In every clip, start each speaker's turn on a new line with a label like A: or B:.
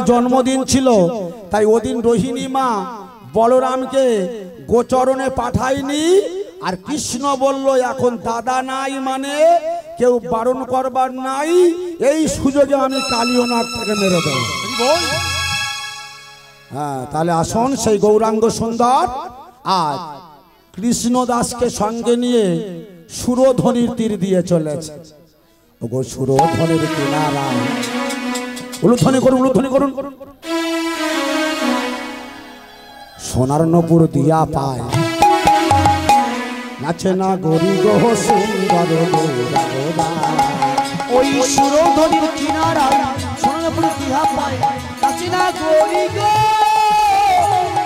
A: জন্মদিন ছিল, তাই ওদিন রোহিণী মা বলরামকে গোচরণে পাঠায়নি। আর কৃষ্ণ বলল এখন দাদা নাই, মানে কেউ বারণ করবার নাই, এই সুযোগে আমি কালীয় নাগটাকে মেরে দেব। হ্যাঁ, তাহলে আসুন সেই গৌরাঙ্গ সুন্দর আজ কৃষ্ণ দাসকে সঙ্গে নিয়ে সুরধ্বনির তীর দিয়ে চলেছে। ওগো সুরধ্বনির কিনারা, উলুধ্বনি করুন, উলুধ্বনি করুন। সোনার নপুর দিয়া পায় নাচে না গরি গো সুন্দর গৌরা,
B: ওই সুরধ্বনির কিনারা সোনার নপুর দিয়া পায় নাচে না গরি গো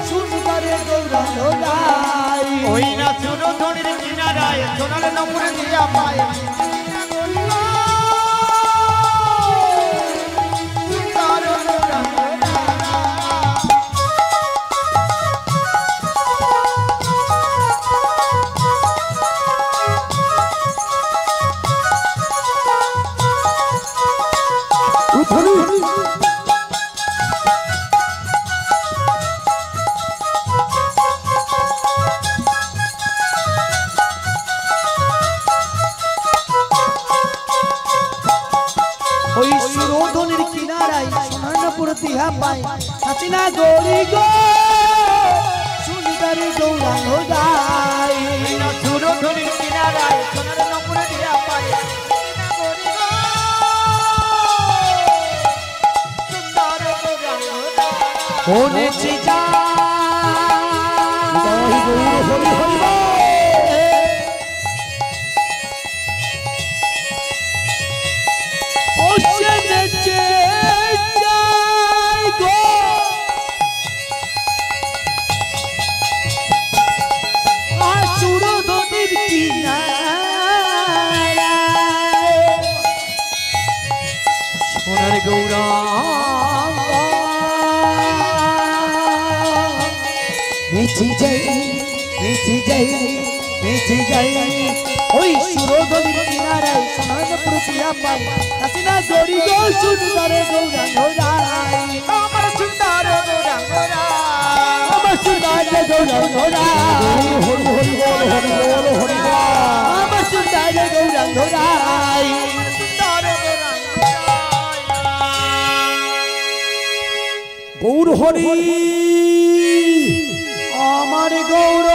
B: সুন্দর গৌরা,
C: ওই না সুরধ্বনির কিনারায় সোনার নপুর দিয়া পায়
B: নাচিনা গৌরী গো সুন্দরী গৌরাঙ্গাই,
C: সুরধ্বনির কিনারায় সোনার নপুর দিয়া পায় সুন্দর গৌরাঙ্গা।
B: বনেছি যা ওই সুরধ্বনির কিনারায় সোনার নপুর দিয়া পায় নাচিনা গৌরী গো সুন্দর গৌরাঙ্গাই,
C: আমার সুন্দর গৌরাঙ্গা,
B: আমার সুন্দর গৌরাঙ্গা, হরি হরি বল হরি বল হরি বল, আমার সুন্দর গৌরাঙ্গাই,
C: সুন্দর গৌরাঙ্গা।
A: গৌর হরি
B: আমার গৌর।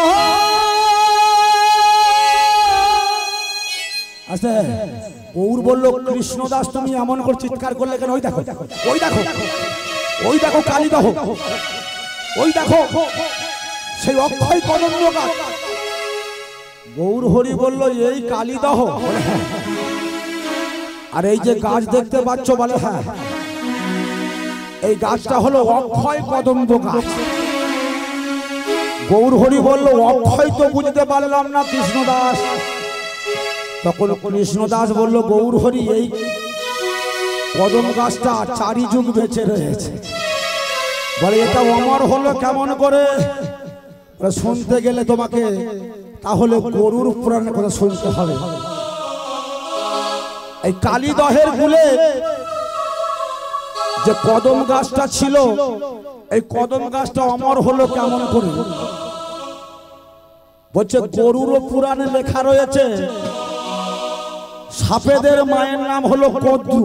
A: আচ্ছা, গৌর বলল কৃষ্ণ দাস তুমি এমন করে চিৎকার করলে কেন? ওই দেখো, ওই দেখো, ওই দেখো কালীদহ, ওই দেখো সেই অক্ষয় কদম্ব গাছ। গৌর হরি বলল এই কালীদহ? আর এই যে গাছ দেখতে পাচ্ছ, বলে হ্যাঁ, এই গাছটা হলো অক্ষয় কদম্ব গাছ। গৌর হরি বলল অক্ষয় তো বুঝতে পারলাম না কৃষ্ণ দাস। তখন কৃষ্ণ দাস বলল গৌর হরি এই কদম গাছটা 4 যুগ বেঁচে রয়েছে। বলে এটা অমর হলো কেমন করে? শুনতে গেলে তোমাকে তাহলে গরুর পুরাণের কথা শুনতে হবে। এই কালীদহের কূলে যে কদম গাছটা ছিল, এই কদম গাছটা অমর হলো কেমন করে? বলছে গরুর পুরাণে লেখা রয়েছে সাপেদের মায়ের নাম হলো কদ্রু।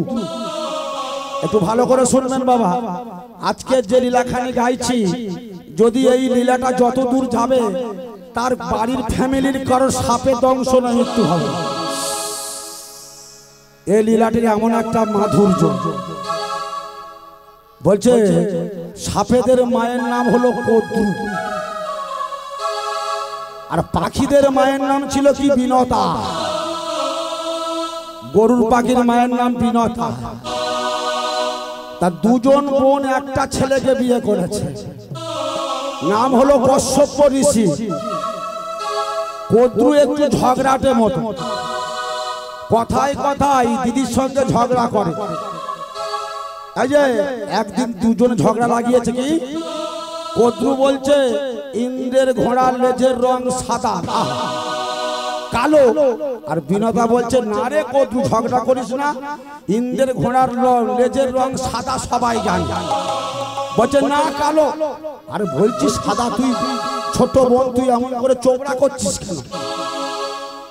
A: একটু ভালো করে শুনবেন বাবা, আজকে যে লীলাখানি গাইছি, যদি এই লীলাটা যত দূর যাবে তার বাড়ির ফ্যামিলির কারোর সাপে দংশ না মৃত্যু হবে। এই লীলাটির এমন একটা মাধুর্য। বলছে সাপেদের মায়ের নাম হলো কদ্রু, আর পাখিদের মায়ের নাম ছিল কি? বিনতা। গরুর পাখির মায়ের নাম বিনতা। তার 2 জন বোন একটা ছেলেকে বিয়ে করেছে, নাম হলো কশ্যপ ঋষি। কদ্রু একটু ঝগড়াটে মতো, কথায় কথায় দিদির সঙ্গে ঝগড়া করে। এই যে একদিন 2 জন ঝগড়া লাগিয়েছে কি? কদ্রু বলছে ইন্দ্রের ঘোড়ার লেজের রং সাদা, কালো। আর বিনতা বলছে না রে কদ্রু, ঝগড়া করিস না, ইন্দ্রের ঘোড়ার লেজের রং সাদা সবাই জানে। বলছে না কালো। আরে বলছিস সাদা, তুই ছোট বোন, তুই এমন করে চোপড়া করছিস কেন?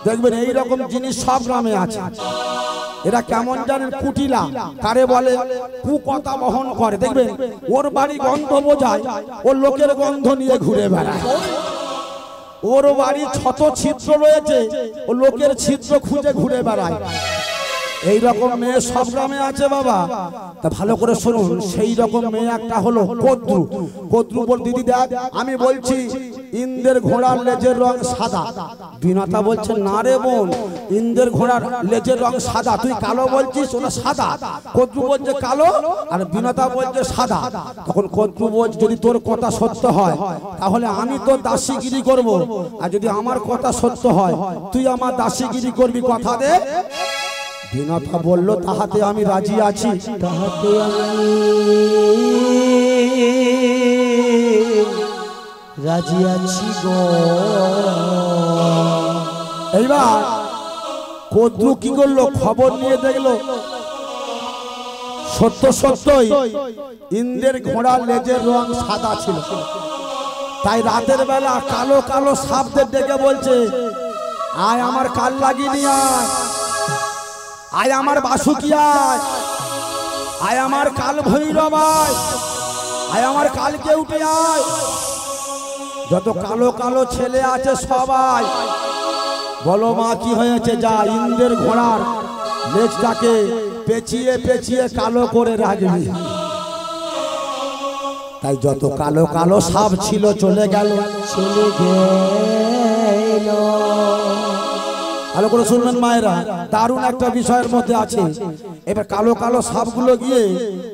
A: দেখবেন এইরকম জিনিস সব গ্রামে আছে। এরা কেমন জানেন, কুটিলা কারে বলে, কুকথা বহন করে। দেখবেন ওর বাড়ি গন্ধ বোঝায়, ওর লোকের গন্ধ নিয়ে ঘুরে বেড়ায়। ওর বাড়ি ছোট ছিদ্র রয়েছে, ও লোকের ছিদ্র খুঁজে ঘুরে বেড়ায়। এই রকম মেয়ে সব গ্রামে আছে বাবা। তা ভালো করে শুনুন, সেই রকম মেয়ে একটা হলো কদ্রু। কদ্রু বল, দিদি দেখ আমি বলছি ইন্দ্রের ঘোড়ার লেজের রং সাদা। বিনাতা বলছে না রে বোন, ইন্দ্রের ঘোড়ার লেজের রং সাদা, তুই কালো বলছিস, ওটা সাদা। কদ্রু বলছে কালো, আর বিনাতা বলছে সাদা। তখন কদ্রু বলছে যদি তোর কথা সত্য হয় তাহলে আমি তোর দাসীগিরি করব, আর যদি আমার কথা সত্য হয় তুই আমার দাসীগিরি করবি, কথা দে। বিনাতা বলল তাহাতে আমি রাজি আছি,
B: তাহাতে আমি রাজি আছি গো।
A: এইবার কদ্রু কি করলো, খবর নিয়ে দেখলো সত্য সত্যই ইন্দ্রের ঘোড়ার লেজের রং সাদা ছিল। তাই রাতের বেলা কালো কালো সাপদের ডেকে বলছে, আয় আমার কাল লাগিনি, আয় আমার বাসুকি, আয় আমার কাল ভৈরব, আয় আমার কালকে উঠে আয়। যত কালো কালো ছেলে আছে সবাই বলো মা কি হয়েছে, যা ইন্দ্রের ঘোড়ার লেজটাকে পেঁচিয়ে পেঁচিয়ে কালো করে রাখবি। তাই যত কালো কালো সাপ ছিল চলে গেল,
B: চলে গেল।
A: ভালো করে শুনবেন মায়েরা, দারুণ একটা বিষয়ের মধ্যে আছে। এবার কালো কালো সাপগুলো গিয়ে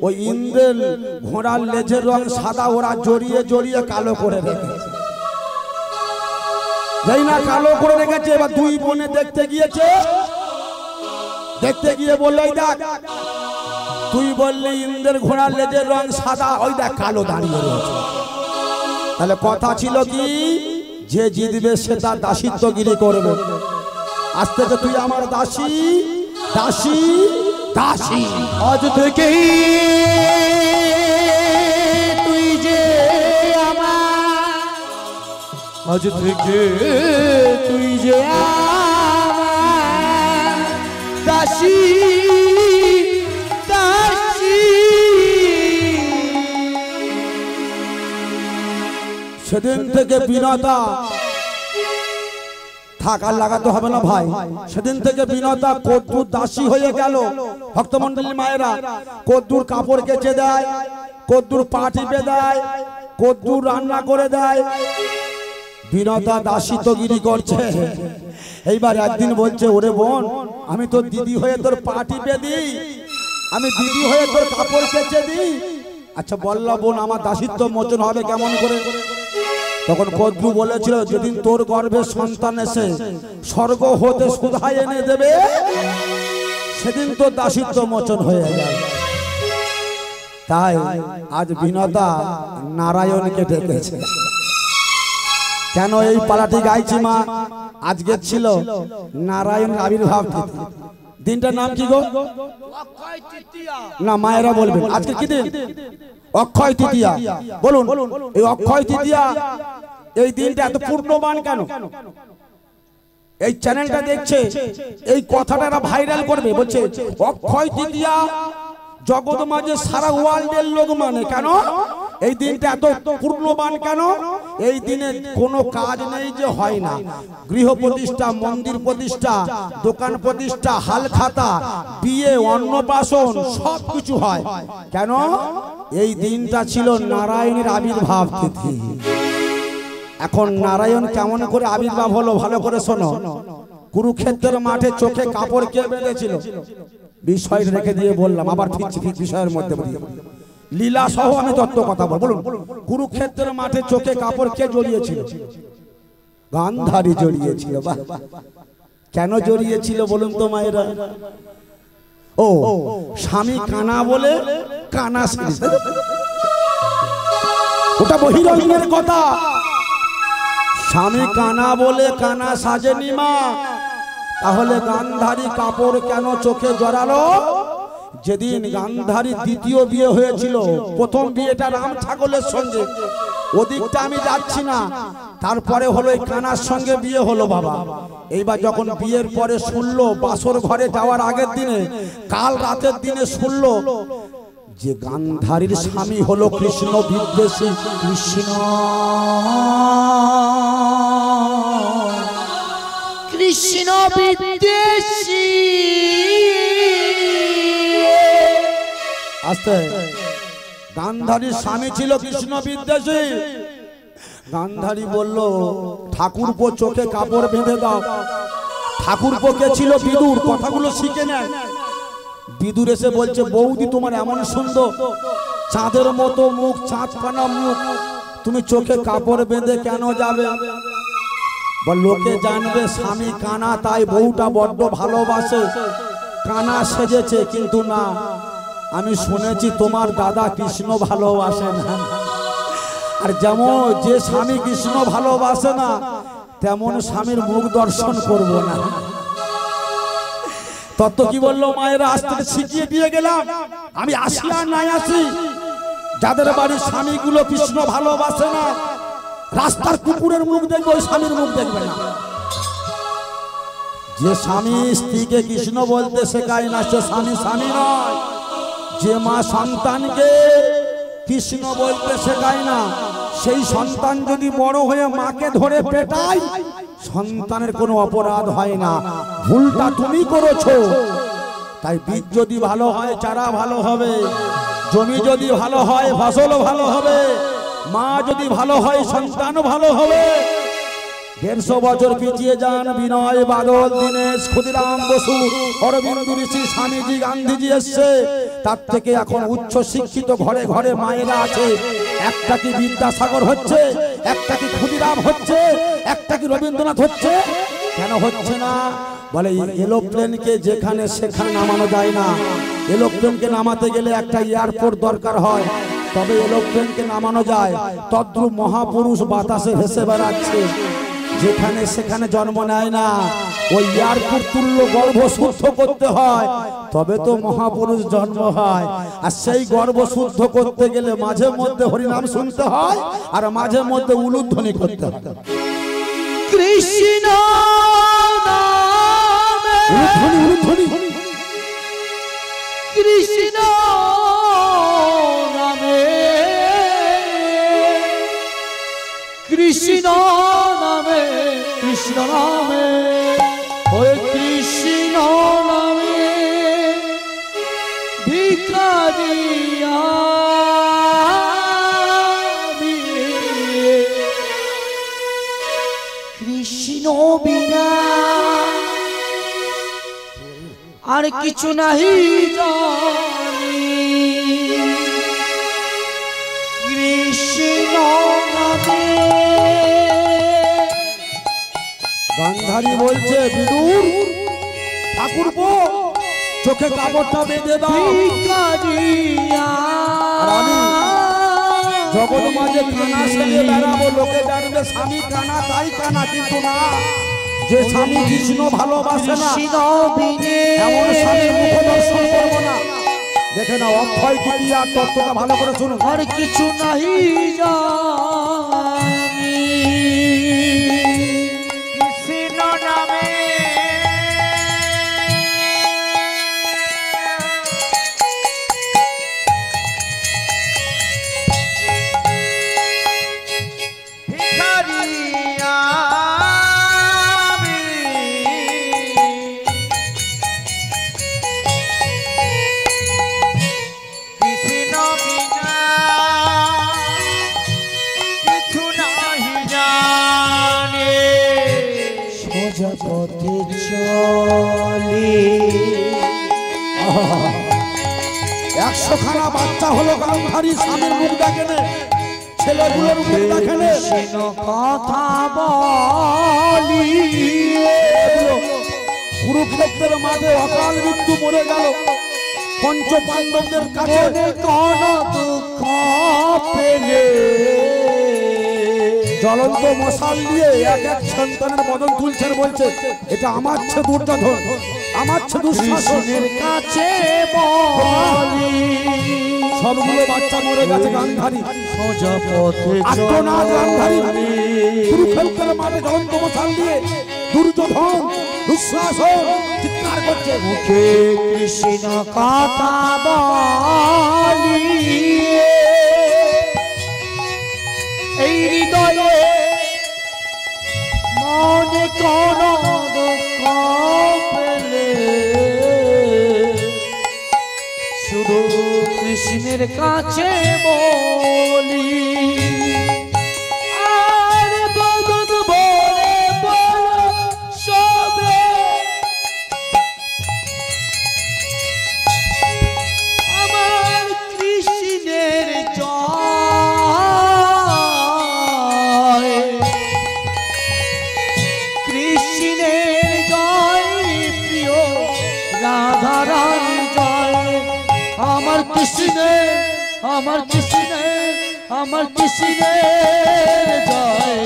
A: ওই ইন্দ্রের ঘোড়ার লেজের রং সাদা, ওরা জড়িয়ে জড়িয়ে কালো করে রেখেছে। যাই না কালো করে রেখেছে, এবার দুই বোনে দেখতে গিয়েছে, দেখতে গিয়ে বললো ওই দেখ, তুই বললি ইন্দ্রের ঘোড়ার লেজের রং সাদা, ওই দেখ কালো দাঁড়িয়ে রয়েছে। তাহলে কথা ছিল কি, যে জিতবে সে তার দাসিত্বগিরি করবে। আজ থেকে তুই আমার দাসী, দাসী, দাসী।
B: আজ থেকে তুই যে আমার, আজ থেকে তুই যে আমার দাসী, দাসী।
A: সেদিন থেকে বিনাতা থাকার লাগাতে হবে না ভাই, সেদিন থেকে বিনাতা কদ্দুর দাসী হয়ে গেল। ভক্তমন্ডলী মায়েরা, কদ্দুর কাপড় কেচে দেয়, কদ্দুর পা টিপে দেয়, কদ্দুর রান্না করে দেয়। বিনাতা দাসিত্বগিরি করছে। এইবার একদিন বলছে, ওরে বোন, আমি তোর দিদি হয়ে তোর পা টিপে দিই, আমি দিদি হয়ে তোর কাপড় কেচে দিই। আচ্ছা বললা বোন, আমার দাসিত্ব মোচন হবে কেমন করে? তখন কদ্রু বলেছিল, যেদিন তোর গর্ভে সন্তান এসে স্বর্গ হতে সুধায় এনে দেবে, সেদিন তোর দাসিত্ব মোচন হয়ে যাবে। তাই আজ বিনাতা নারায়ণকে ডেকেছে। কেন এই পালাটি গাইছি মা? আজকে ছিল নারায়ণের আবির্ভাব তিথি। দিনটার নাম কি গো? না মায়েরা বলবেন আজকে কি দিন? অক্ষয় তৃতীয়া। বলুন এই অক্ষয় তৃতীয়া, এই দিনটা এত পূর্ণবান কেন? এই চ্যানেলটা দেখছে, এই কথাটা ভাইরাল করবে, বলছে অক্ষয় তৃতীয়া জগৎ মাঝে সারা ওয়ার্ল্ডের লোক মানে। কেন এই দিনটা এত পূর্ণবান কেন? এই দিনে কোনো কাজ নেই যে হয় না। গৃহ প্রতিষ্ঠা, মন্দির প্রতিষ্ঠা, দোকান প্রতিষ্ঠা, হালখাতা, বিয়ে, অন্নপ্রাশন সব কিছু হয়। কেন? এই দিনটা ছিল নারায়ণের আবির্ভাব তিথি। এখন নারায়ণ কেমন করে আবির্ভাব হলো ভালো করে শোনো। কুরুক্ষেত্রের মাঠে চোখে কাপড় কে বেঁধেছিল? বিষয় রেখে দিয়ে বললাম, আবার ফিরছি বিষয়ের মধ্যে লীলা সহ আমি তত্ত্ব কথা বলুন। কুরুক্ষেত্রের মাঠে চোখে কাপড় কে জড়িয়েছিল? গান্ধারী জড়িয়েছিল। বাহ, কেন জড়িয়েছিল বলুন তো মায়েরা? ও স্বামী কানা বলে কানা, ওটা বহিরঙ্গের কথা। স্বামী কানা বলে কানা সাজেনি মা, তাহলে গান্ধারী কাপড় কেন চোখে জড়ালো? যেদিন গান্ধারী দ্বিতীয় বিয়ে হয়েছিল, প্রথম বিয়েটা রাম ছাগলের সঙ্গে, ওদিকটা আমি যাচ্ছি না। তারপরে হলো এই কানার সঙ্গে বিয়ে হলো বাবা। এইবার যখন বিয়ের পরে শুনলো, বাসর ঘরে যাওয়ার আগের দিনে, কাল রাতের দিনে শুনলো যে গান্ধারীর স্বামী হলো কৃষ্ণ বিদ্বেষী। কৃষ্ণ
B: কৃষ্ণ বিদ্বেষী।
A: আস্তে, গান্ধারীর স্বামী ছিল কৃষ্ণ বিদ্বেষী। গান্ধারী বলল, ঠাকুরপো চোখে কাপড় বেঁধে দাও। ঠাকুরপো কে ছিল? বিদুর। কথাগুলো শিখে নেন। বিদুর এসে বলছে, বৌদি তোমার এমন সুন্দর, চাঁদের মতো মুখ, চাঁদ কানা মুখ, তুমি চোখে কাপড় বেঁধে কেন যাবে? লোকে জানবে স্বামী কানা, তাই বউটা বড্ড ভালোবাসে, কানা সেজেছে। কিন্তু না, আমি শুনেছি তোমার দাদা কৃষ্ণ ভালোবাসে না। আর যেমন যে স্বামী কৃষ্ণ ভালোবাসে না, তেমন স্বামীর মুখ দর্শন করব না। তত কি বললো মায়েরা, আজ থেকে শিখিয়ে দিয়ে গেলাম, আমি আসি আর নাই আসি, যাদের বাড়ির স্বামীগুলো কৃষ্ণ ভালোবাসে না, রাস্তার কুকুরের মুখ দেখবে, ওই স্বামীর মুখ দেখবে না। যে স্বামী স্ত্রীকে কৃষ্ণ বলতে শেখায় না, সে স্বামী স্বামী নয়। যে মা সন্তানকে কৃষ্ণ বলতে শেখায় না, সেই সন্তান যদি বড় হয়ে মাকে ধরে পেটায়, সন্তানের কোনো অপরাধ হয় না, ভুলটা তুমি করেছো। তাই বীজ যদি ভালো হয়, চারা ভালো হবে, জমি যদি ভালো হয়, ফসলও ভালো হবে, মা যদি ভালো হয়, সন্তানও ভালো হবে। 150 বছর পিছিয়ে যান, বিনয় বাদল, দীনেশ, ক্ষুদিরাম বসু, অরবিন্দ ঋষি, স্বামীজি, গান্ধীজি এসছে। তার থেকে এখন উচ্চ শিক্ষিত ঘরে ঘরে মায়েরা আছে। একটা কি বিদ্যাসাগর হচ্ছে, একটা কি ক্ষুদিরাম হচ্ছে, একটা কি রবীন্দ্রনাথ হচ্ছে? কেন হচ্ছে না? বলে এরোপ্লেনকে যেখানে সেখানে নামানো যায় না। এরোপ্লেনকে নামাতে গেলে একটা এয়ারপোর্ট দরকার হয়, তবে এরোপ্লেনকে নামানো যায়। তদ্রূপ মহাপুরুষ বাতাসে ভেসে বেড়াচ্ছে, যেখানে সেখানে জন্ম নেয় না। ওই এয়ারপোর্ট তুল্য গর্ভ শুদ্ধ করতে হয়, তবে তো মহাপুরুষ জন্ম হয়। আর সেই গর্ভ শুদ্ধ করতে গেলে মাঝে মধ্যে হরিনাম শুনতে হয়, আর মাঝে মধ্যে উলুধ্বনি করতে হয়।
B: কৃষ্ণ নামে,
A: উলুধ্বনি,
B: কৃষ্ণ নামে, কৃষ্ণ নামে, কৃষ্ণ নামে, ওই কৃষ্ণ নামে ভিখারি আমি, কৃষ্ণ বিনা আর কিছু নাহি জানি, কৃষ্ণ নামে।
A: গান্ধারী বলছে, বিদুর, ঠাকুরপো চোখে কাপড়টা বেঁধে দাও। আর আমি জগৎ মাঝে কানা সেজে বেড়াবো, লোকে জানবে স্বামী কানা, তাই কানা। কিন্তু না, যে স্বামী কৃষ্ণ ভালোবাসে না, এমন স্বামীর মুখ দর্শন করবো না। দেখে না, অক্ষয় তৃতীয়া তত্ত্বটা ভালো করে শুনুন।
B: আর কিছু নাহি জানি,
C: কৃষ্ণ নামে ভিখারি আমি, কৃষ্ণ বিনা কিছু নাহি জানি।
B: সোজা পথে চলি,
A: 100 খানা বাচ্চা হলো গান্ধারী, স্বামীর মুখ দেখেনে, ছেলেগুলোর মুখ দেখেনে।
B: কৃষ্ণ কথা বলি,
A: কুরুক্ষেত্রের মাঝে অকাল মৃত্যু মরে গেল পঞ্চ পাণ্ডবদের কাছে।
B: কোন দুঃখ পেলে
A: জ্বলন্ত মশাল দিয়ে এক এক সন্তানের বদন তুলছেন, বলছে এটা আমার ছে দুর্যোধন, আমার দুঃশাসনের
B: কৃষ্ণের কাছে বলি
A: সবগুলো বাচ্চা মরে গেছে গান্ধারী
B: সোজা পথে
A: আত্মনাথ গান্ধারী
B: চলি
A: কুরুক্ষেত্রের মাঠে জ্বলন্ত মশাল দিয়ে দুর্যোধন দুঃশাসন চিৎকার করছে
B: মুখে কৃষ্ণ কথা বলি এই হৃদয়ে মনে কোন দুঃখ পেলে শুধু কৃষ্ণের কাছে বলি আরে বদন বলে বলো সবে আমার কৃষ্ণের জয় কৃষ্ণের জয় প্রিয় রাধারানী জয় আমার কৃষ্ণের আমার কৃষ্ণের আমার কৃষ্ণের জয়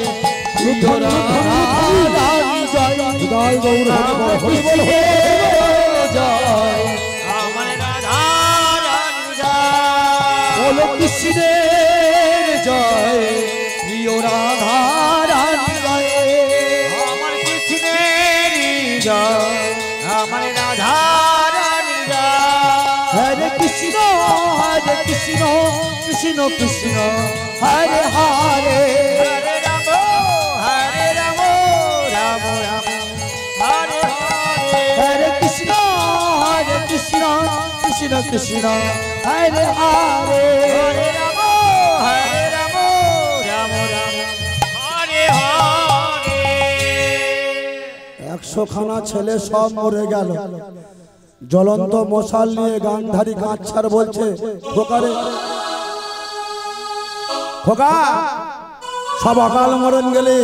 B: প্রিয় রাধারানী জয়
A: জয় গৌর
B: আমার
A: হরি বল
B: কৃষ্ণের জয়
C: আমার রাধা রানী জয়।
B: বলো কৃষ্ণের জয় প্রিয় রাধারানী জয়
C: আমার কৃষ্ণেরই জয়, আমার রাধা রানী জয়।
B: হরে কৃষ্ণ কৃষ্ণ কৃষ্ণ হরে হরে
C: হরে রাম রাম রাম হরে হরে।
B: হরে কৃষ্ণ কৃষ্ণ কৃষ্ণ হরে হরে
C: হরে রাম রাম রাম হরে হরে।
A: 100 খানা ছেলে সব মরে গেল জ্বলন্ত মশাল নিয়ে গান্ধারী কাঁচার বলছে খোকারে খোকা সব অকাল মরণ গেলে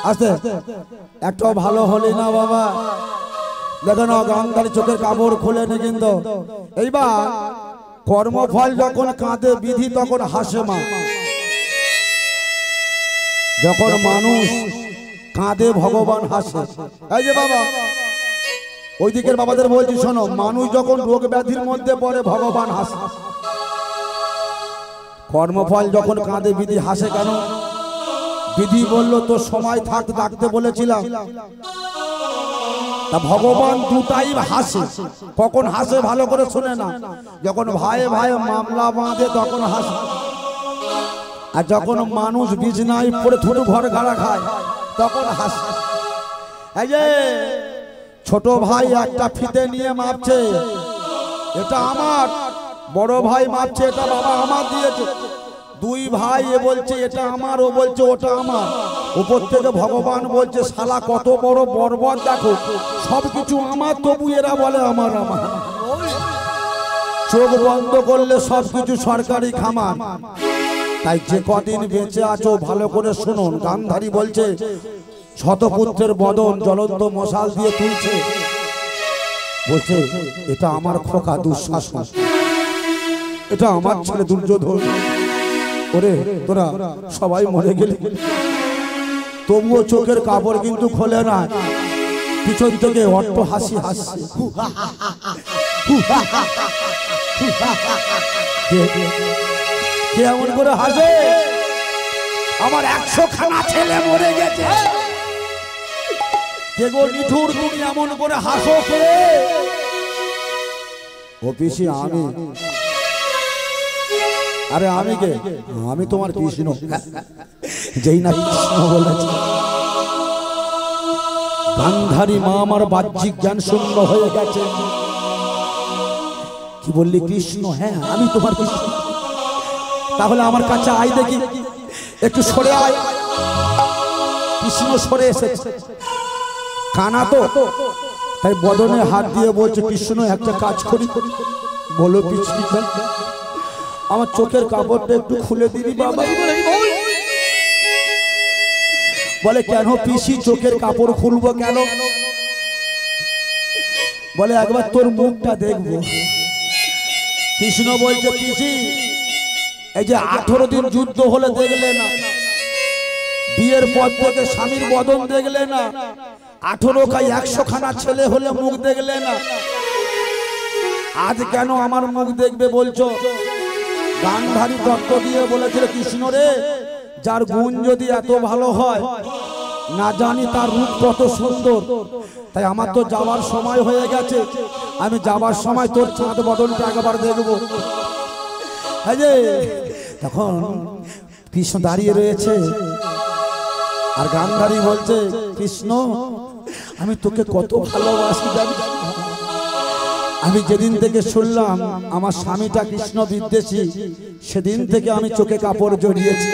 A: আস্তে একটাও ভালো হলি না বাবা দেখেন গান্ধারী চোখের কাপড় খুলেনি কিন্তু এইবার কর্মফল যখন কাঁদে বিধি তখন হাসে মা যখন মানুষ কাঁদে ভগবান হাসে এই যে বাবা ওই দিকের বাবাদের বলছি শোনো মানুষ যখন রোগ ব্যাধির মধ্যে পড়ে ভগবান হাসে কর্মফল যখন কাঁদে বিধি হাসে কেন বিধি বললো তো সময় থাকতে ডাকতে বলেছিলাম তা ভগবান দুটাই হাসে কখন হাসে ভালো করে শুনে না যখন ভাই ভাই মামলা বাঁধে তখন হাসে আর যখন মানুষ বিছনায় পড়ে থুটু ঘর গাড়া খায় তখন হাসে এই যে ছোট ভাই একটা ফিতে নিয়ে মাপছে এটা আমার বড় ভাই মাপছে এটা বাবা আমার দিয়েছে দুই ভাই এ বলছে এটা আমার ও বলছে ওটা আমার উপর থেকে ভগবান বলছে শালা কত বড় বর্বর দেখো সবকিছু আমার তবু এরা বলে আমার আমার চোখ বন্ধ করলে সবকিছু সরকারি খামার তাই যে কদিন বেঁচে আছো ভালো করে শুনুন গান্ধারী বলছে শতপুত্রের বদন জ্বলন্ত মশাল দিয়ে তুলছে বলছে এটা আমার খোকা দুঃশাসন এটা আমার ছেলে দুর্যোধন ওরে তোরা সবাই মরে গেলি তবুও চোখের কাপড় কিন্তু খোলে না পিছন থেকে অট্ট হাসি হাসছে কেমন করে হাসে আমার 100 খানা ছেলে মরে গেছে কে গো নিঠুর তুমি এমন করে হাসো কে ও পিসি আমি আরে আমি কে আমি তোমার কৃষ্ণ যেই না কৃষ্ণ বলেছে গান্ধারী মা আমার বাহ্যিক জ্ঞান শূন্য হয়ে গেছে কি বললি কৃষ্ণ হ্যাঁ আমি তোমার কৃষ্ণ তাহলে আমার কাছে আয় দেখি একটু সরে আয় কৃষ্ণ সরে এসেছে কানা তো তাই বদনে হাত দিয়ে বলছে কৃষ্ণ একটা কাজ করি বলো পিছলি আমার চোখের কাপড়টা একটু খুলে দিবি বাবা বলে কেন পিসি চোখের কাপড় খুলবো কেন বলে একবার তোর মুখটা দেখবো কৃষ্ণ বলছে পিসি এই যে 18 দিন যুদ্ধ হলে দেখলে না বিয়ের পর থেকে স্বামীর বদন দেখলে না 18 খাই 100 খানা ছেলে হলে মুখ দেখলে না, আজ কেন আমার মুখ দেখবে বলছো? গান্ধারী তত্ত্ব দিয়ে বলেছিল, কৃষ্ণ রে, যার গুণ যদি এত ভালো হয়, না জানি তার রূপ কত সুন্দর। তাই আমার তো যাওয়ার সময় হয়ে গেছে, আমি যাওয়ার সময় তোর চাঁদ বদনটা একবার দেখবো। হ্যাঁ যে তখন কৃষ্ণ দাঁড়িয়ে রয়েছে, আর গান্ধারী বলছে, কৃষ্ণ আমি তোকে কত ভালোবাসি জানিস? আমি যেদিন থেকে শুনলাম আমার স্বামীটা কৃষ্ণ বিদ্বেষী, সেদিন থেকে আমি চোখে কাপড় জড়িয়েছি,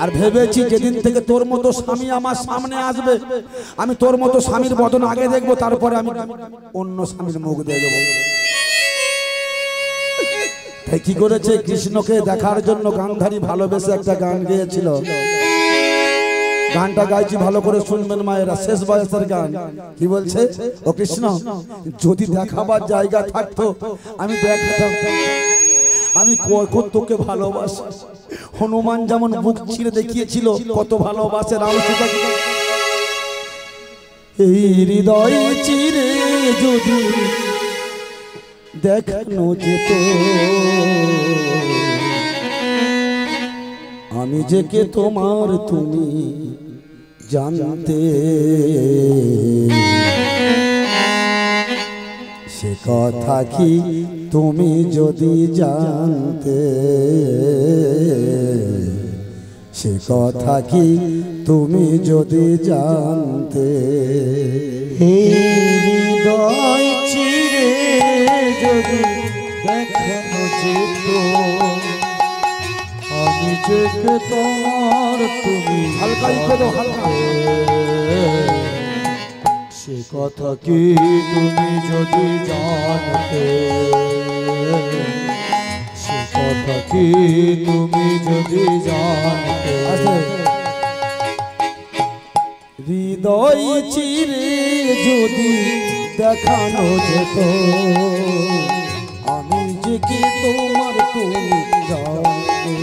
A: আর ভেবেছি যেদিন থেকে তোর মতো স্বামী আমার সামনে আসবে, আমি তোর মতো স্বামীর বদন আগে দেখবো, তারপরে আমি অন্য স্বামীর মুখ দেখবো। তাই কি করেছে, কৃষ্ণকে দেখার জন্য গান্ধারী ভালোবেসে একটা গান গেয়েছিল। গানটা গাইছি, ভালো করে শুনবেন মায়েরা, শেষ বয়সের গান। কি বলছে, ও কৃষ্ণ যদি দেখাবার জায়গা থাকতো আমি দেখাতাম, আমি কখন তোকে ভালোবাসি। হনুমান যেমন বুক ছিঁড়ে দেখিয়েছিল কত ভালোবাসে রাম সীতাকে, এই হৃদয় চিরে যদি দেখানো যেত, আমি যে কে তোমার তুমি জানতে, সে কথা কি তুমি যদি জানতে, সে কথা কি তুমি যদি জানতে।
B: হৃদয় চিরে যদি দেখানো যেত, আমি যে কে তোমার তুমি
A: হালকাই করো হালকা,
B: সে কথা কি তুমি যদি জানতে, সে কথা কি তুমি যদি জানতে।
A: হৃদয় চিরে যদি দেখানো যেত, আমি যে কি তোমার তুমি জানতে,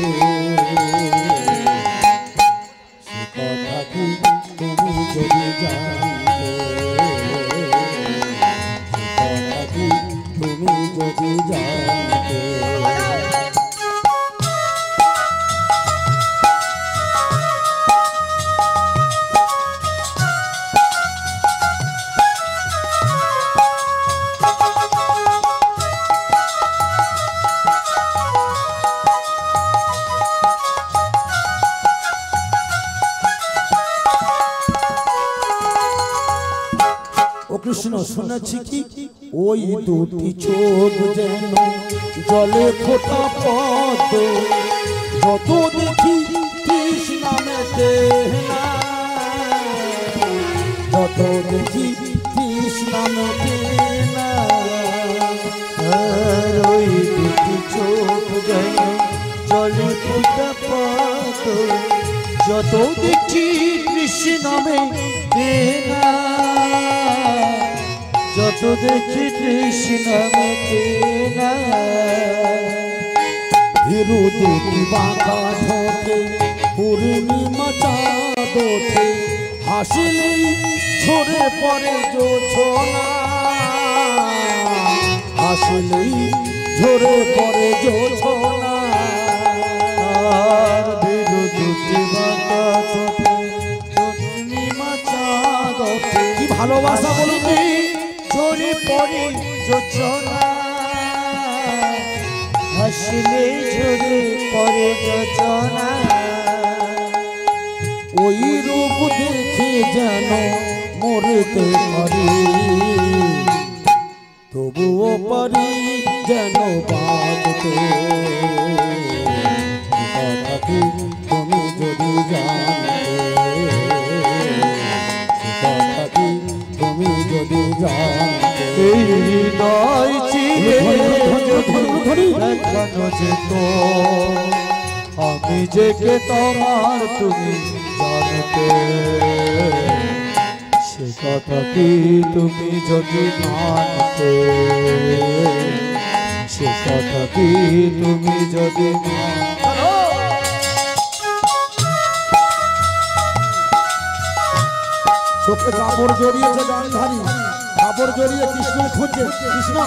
A: সে কথা কি তুমি যদি জানতে, সে কথা কি তুমি যদি জানতে। কৃষ্ণ শুনেছি কি ওই দুটি চোখ যেন জলে ফোটা পদ্ম, যত দেখি কৃষ্ণ মেটে না, যত দেখি কৃষ্ণ মেটে না।
B: ওই দুটি চোখ যেন জলে ফোটা পদ্ম, যত দেখি কৃষ্ণ মেটে না, যত দেখি কৃষ্ণ মেটে না।
A: হিরু দুটি বাঁকা ঠোঁটে পূর্ণিমা চাঁদ ওঠে, হাসিলেই ঝরে পড়ে জোছনা, হাসিলেই ঝরে পড়ে জোছনা।
B: আর হিরু দুটি বাঁকা ঠোঁটে পূর্ণিমা চাঁদ ওঠে,
A: কি ভালোবাসা বলুন,
B: ঝরে পড়ে জোছনা, হাসলে ঝরে পড়ে জোছনা।
A: ওই রূপ দেখে যেন মরতে পারি, তবুও পারি যেন বাঁচতে। কথা কি তুমি যদি জানতে, কথা কি তুমি যদি জানতে।
B: এই হৃদয় চিরে দেখানো যেত, আমি যে কে তোমার তুমি জানতে, সে কথা কি তুমি যদি মানতে, সে কথা কি তুমি যদি
A: চোখে কাপড় জড়িয়েছে গান্ধারী, কাপড় জড়িয়ে কৃষ্ণ খুঁজছে। কৃষ্ণ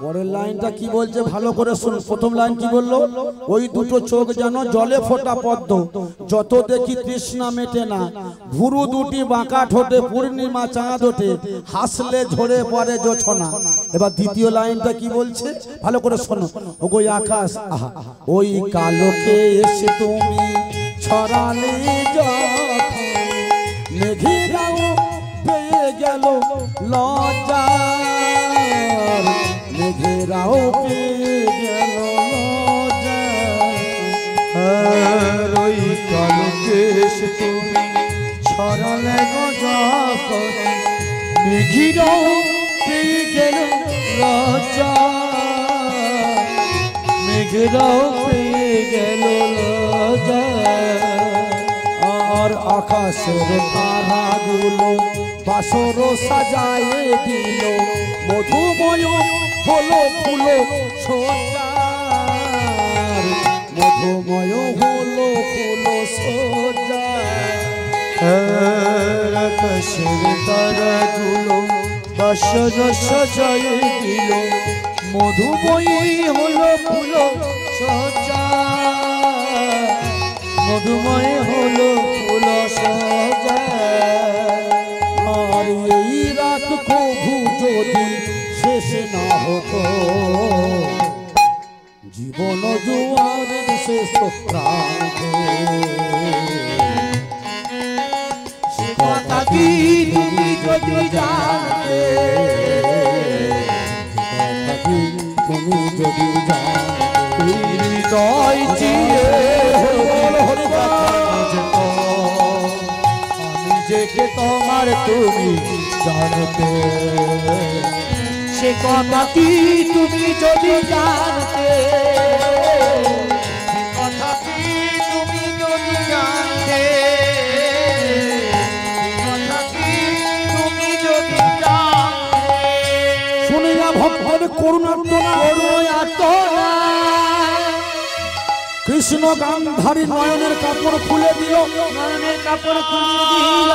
A: পরের লাইনটা কি বলছে ভালো করে শুন। প্রথম লাইন কি বললো? ওই দুটো চোখ যেন জলে ফোটা পদ্ম, যত দেখি তৃষ্ণা মেটে না, ভুরু দুটি বাঁকা ঠোঁটে পূর্ণিমা চাঁদ ওঠে, হাসলে ঝরে পড়ে জোছনা। এবার দ্বিতীয় লাইনটা কি বলছে ভালো করে শোনো। ওই আকাশ আহা, ওই কালোকে এসে তুমি ছড়ালে যখন, মেঘেরাও পেয়ে গেল লজ্জা, মেঘেরাও পেয়ে গেল লজ্জা।
B: ওই কালোকে এসে তুমি ছড়ালে যখন, মেঘেরাও পেয়ে গেল লজ্জা, মেঘেরাও পেয়ে গেল লজ্জা।
A: আর আকাশের তারাগুলো বাসর সাজায় দিল, মধুময় হলো ফুলো সজ্জার, মধুময় হলো ফুলো সজ্জার।
B: আকাশের তারাগুলো বাসর সাজায় দিল, মধুময়ী হলো ফুলো সজ্জা, মধুময় হলো ফুলো সজ্জা।
A: আর এই রাত কভু যদি শেষ না হতো, জীবন জোয়ারের শেষ প্রান্তে,
B: সে কথা কি তুমি যদি জানতে,
A: তুমি যদি জানতে,
B: হৃদয় চিরে নিজেকে তোমার তুমি জানতে, সে কথা কি তুমি যদি জানতে,
C: কথা কি তুমি যদি জানতে, কথা কি তুমি যদি জানতে।
A: শুনিয়া ভক্তের করুণার্তনা,
B: করুণার্তনা,
A: কৃষ্ণ গান্ধারী নয়নের কাপড় খুলে দিল,
B: নয়নের কাপড় খুলে দিল।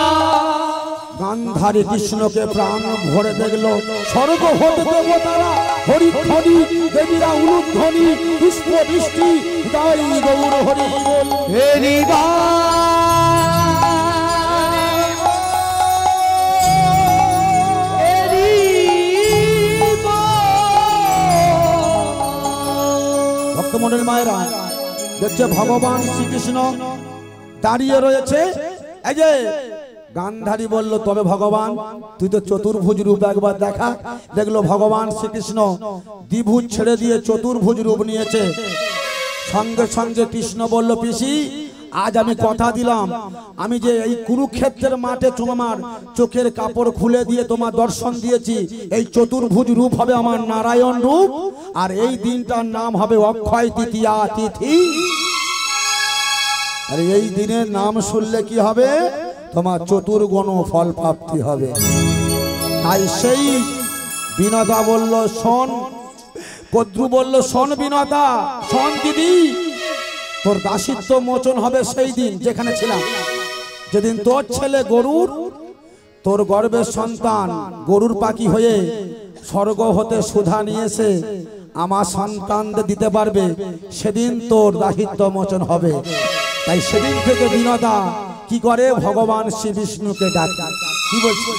A: গান্ধারী কৃষ্ণকে প্রাণ ভরে দেখলো, স্বর্গ হতে দেবতারা হরিধ্বনি, দেবীরা উলুধ্বনি, পুষ্প বৃষ্টি, গাই গৌর হরি বল।
B: হেরি
A: ভক্তমণ্ডলীর মায়েরা দেখছে ভগবান শ্রীকৃষ্ণ দাঁড়িয়ে রয়েছে। এই যে গান্ধারী বলল, তবে ভগবান তুই তো চতুর্ভুজ রূপ একবার দেখা। দেখলো ভগবান শ্রীকৃষ্ণ দ্বিভুজ ছেড়ে দিয়ে চতুর্ভুজ রূপ নিয়েছে। সঙ্গে সঙ্গে কৃষ্ণ বলল, পিসি আজ আমি কথা দিলাম, আমি যে এই কুরুক্ষেত্রের মাঠে তোমার চোখের কাপড় খুলে দিয়ে তোমার দর্শন দিয়েছি, এই চতুর্ভুজ রূপ হবে আমার নারায়ণ রূপ, আর এই দিনটার নাম হবে অক্ষয় তৃতীয়া তিথি। আর এই দিনের নাম শুনলে কি হবে? তোমার চতুর্গুণ ফল প্রাপ্তি হবে। তাই সেই বিনতা বলল শোন, কদ্রু বলল শোন বিনতা, শোন দিদি, তোর দাসিত্ব মোচন হবে সেই দিন যেখানে ছিলাম, যেদিন তোর ছেলে গরুর, তোর গর্ভের সন্তান গরুর পাখি হয়ে স্বর্গ হতে সুধা নিয়েছে আমার সন্তানদের দিতে পারবে, সেদিন তোর দাসিত্ব মোচন হবে। তাই সেদিন থেকে বিনতা কি করে? ভগবান শ্রী বিষ্ণুকে ডাকে। কি বলছে?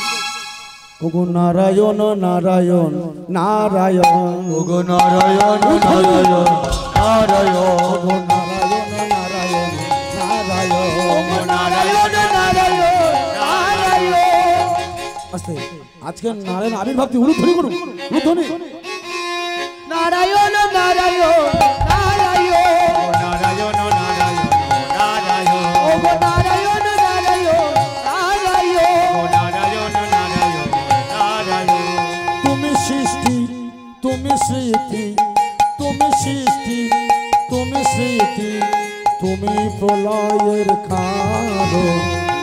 A: ওগো নারায়ণ নারায়ণ নারায়ণ,
B: ওগো নারায়ণ নারায়ণ নারায়ণ,
A: ওগো নারায়ণ নারায়ণ নারায়ণ,
B: ওগো নারায়ণ নারায়ণ নারায়ণ।
A: আস্তে আজকে নারায়ণ আবির্ভাব উলুধ্বনি করুন, উলুধ্বনি।
B: নারায়ণ নারায়ণ নারায়ণ,
C: নারায়ণ নারায়ণ নারায়ণ,
B: ওগো নারায়ণ নারায়ণ নারায়ণ,
C: নারায়ণ নারায়ণ নারায়ণ।
A: তুমি সৃষ্টি, তুমি স্মৃতি, তুমি সৃষ্টি, তুমি স্মৃতি, তুমি প্রলয়ের কারণ।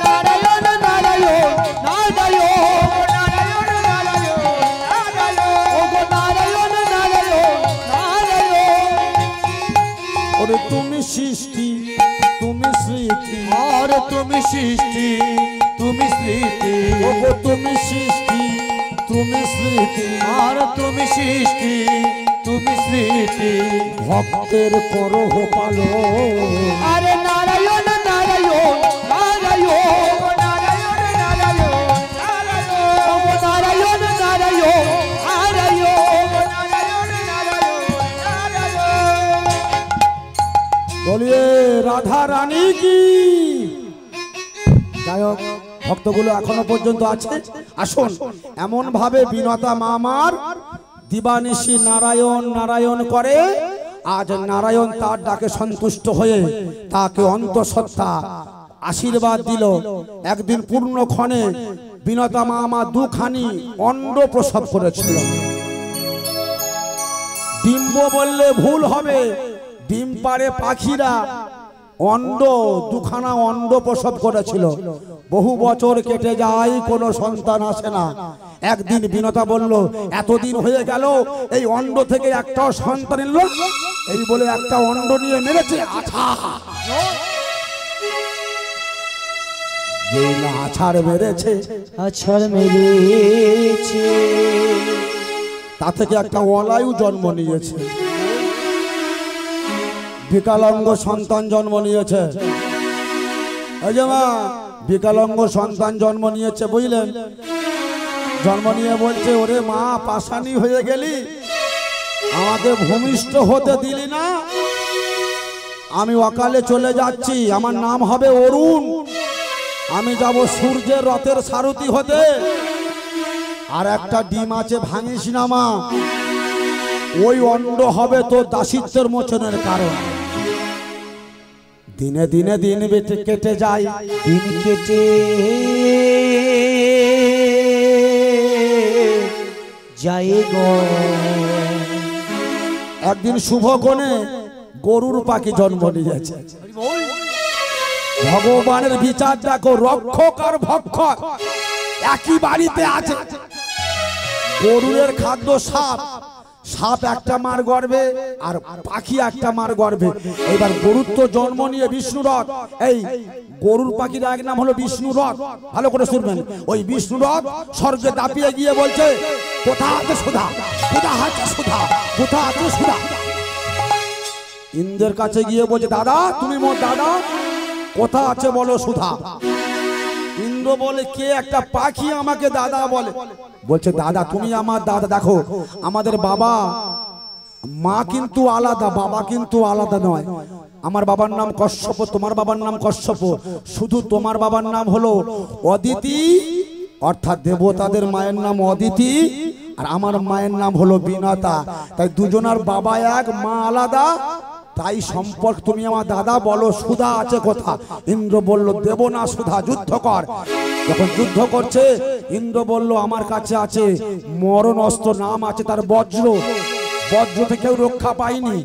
B: নারায়ণ নারায়ণ নারায়ণ, নারায়ণ তুমি সৃষ্টি তুমি স্মৃতি
A: ওগো তুমি সৃষ্টি তুমি স্মৃতি
B: আর তুমি সৃষ্টি তুমি স্মৃতি
A: ভক্তের করহ পালো
B: আরে নারায়ণ নারায়ণ নারায়ণ নারায়ণ নারায়ণ
A: বলিয়ে রাধা রানী কি। যাই হোক ভক্তগুলো এখনো পর্যন্ত আছে। আসুন এমন ভাবে বিনতা মা আমার দিবানিশি নারায়ণ নারায়ণ করে, আজ নারায়ণ তার ডাকে সন্তুষ্ট হয়ে তাকে অন্তঃসত্ত্বা আশীর্বাদ দিল। একদিন পূর্ণক্ষণে বিনতা মা আমার দুখানি অন্ড প্রসব করেছিল। ডিম্ব বললে ভুল হবে, ডিম পাড়ে পাখিরা অন্ড দুখানা অন্ড প্রসব করেছিল। বহু বছর কেটে যায়, কোনো সন্তান আসে না। একদিন বিনতা বলল, এতদিন হয়ে গেল এই অন্ড থেকে একটাও সন্তান এলো, এই বলে একটা অন্ড নিয়ে মেরেছে। যেই না আছাড় মেরেছে,
B: আছাড় মেরেছে,
A: তা থেকে একটা অলায়ু জন্ম নিয়েছে, বিকলাঙ্গ সন্তান জন্ম নিয়েছে। এই যে মা বিকলাঙ্গ সন্তান জন্ম নিয়েছে, বুঝলেন? জন্ম নিয়ে বলছে, ওরে মা পাশানি হয়ে গেলি, আমাকে ভূমিষ্ঠ হতে দিলি না, আমি অকালে চলে যাচ্ছি, আমার নাম হবে অরুণ, আমি যাব সূর্যের রথের সারথি হতে। আর একটা ডিম আছে, ভাঙিস না মা, ওই অন্ড হবে তোর দাসিত্বের মোচনের কারণ। দিনে দিনে দিন কেটে যায়,
B: দিন কেটে যায় গো।
A: একদিন শুভ কোণে গরুর পাখি জন্ম নিয়েছে। ভগবানের বিচার দেখো, রক্ষক আর ভক্ষক একই বাড়িতে আছে। গরুরের খাদ্য সাপ, সাপ একটা মার গর্ভে আর পাখি একটা মার গর্ভে। এবার গরুর তো জন্ম নিয়ে বিষ্ণুরথ, এই গরুর পাখির এক নাম হলো বিষ্ণুরথ, ভালো করে শুনবেন। ওই বিষ্ণুরথ স্বর্গে দাপিয়ে গিয়ে বলছে, কোথা আছে সুধা, কোথা আছে সুধা, কোথা আছে সুধা। ইন্দ্রের কাছে গিয়ে বলছে, দাদা তুমি মোর দাদা, কোথা আছে বলো সুধা। ইন্দ্র বলে, কে একটা পাখি আমাকে দাদা বলে? বলছে, দাদা তুমি আমার দাদা। দেখো আমাদের বাবা মা কিন্তু আলাদা, বাবা কিন্তু আলাদা নয়। আমার বাবার নাম কশ্যপ, তোমার বাবার নাম কশ্যপ, শুধু তোমার বাবার নাম হলো অদিতি, অর্থাৎ দেবতাদের মায়ের নাম অদিতি, আর আমার মায়ের নাম হলো বিনতা। তাই দুজনার বাবা এক, মা আলাদা, তাই সম্পর্ক তুমি আমার দাদা। বলো সুধা আছে কোথা? ইন্দ্র বলল, দেব না সুধা, যুদ্ধ কর। যখন যুদ্ধ করছে, ইন্দ্র বলল, আমার কাছে আছে মরণ অস্ত্র, নাম আছে তার বজ্র, বজ্র থেকেও রক্ষা পাইনি।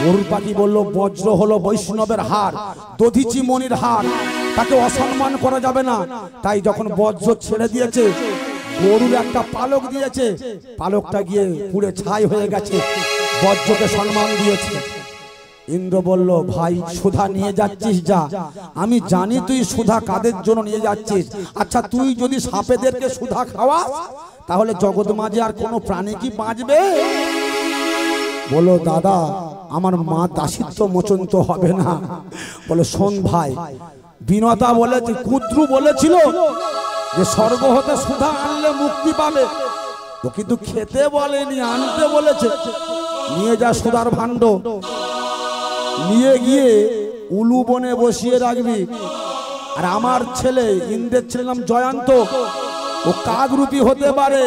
A: গরুর পাখি বলল, বজ্র হলো বৈষ্ণবের হার, দধিচি মনির হার, তাকে অসম্মান করা যাবে না। তাই যখন বজ্র ছেড়ে দিয়েছে, গরুর একটা পালক দিয়েছে, পালকটা গিয়ে পুড়ে ছাই হয়ে গেছে, বজ্রকে সম্মান দিয়েছে। ইন্দ্র বলল, ভাই সুধা নিয়ে যাচ্ছিস যা, আমি জানি তুই সুধা কাদের জন্য নিয়ে যাচ্ছিস। আচ্ছা তুই যদি সাপেদেরকে সুধা খাওয়াস, তাহলে জগৎ মাঝে আর কোনো প্রাণী কি বাঁচবে? বলো, দাদা আমার মা দাসিত্ব মোচন তো হবে না। বলে, শোন ভাই, বিনতা বলেছে, কুদ্রু বলেছিল যে স্বর্গ হতে সুধা আনলে মুক্তি পাবে, ও কিন্তু খেতে বলেনি, আনতে বলেছে। নিয়ে যা সুধার ভাণ্ড, নিয়ে গিয়ে উলু বনে বসিয়ে রাখবি। আর আমার ছেলে, ইন্দ্রের ছেলে নাম জয়ন্ত, ও কাকরূপী হতে পারে,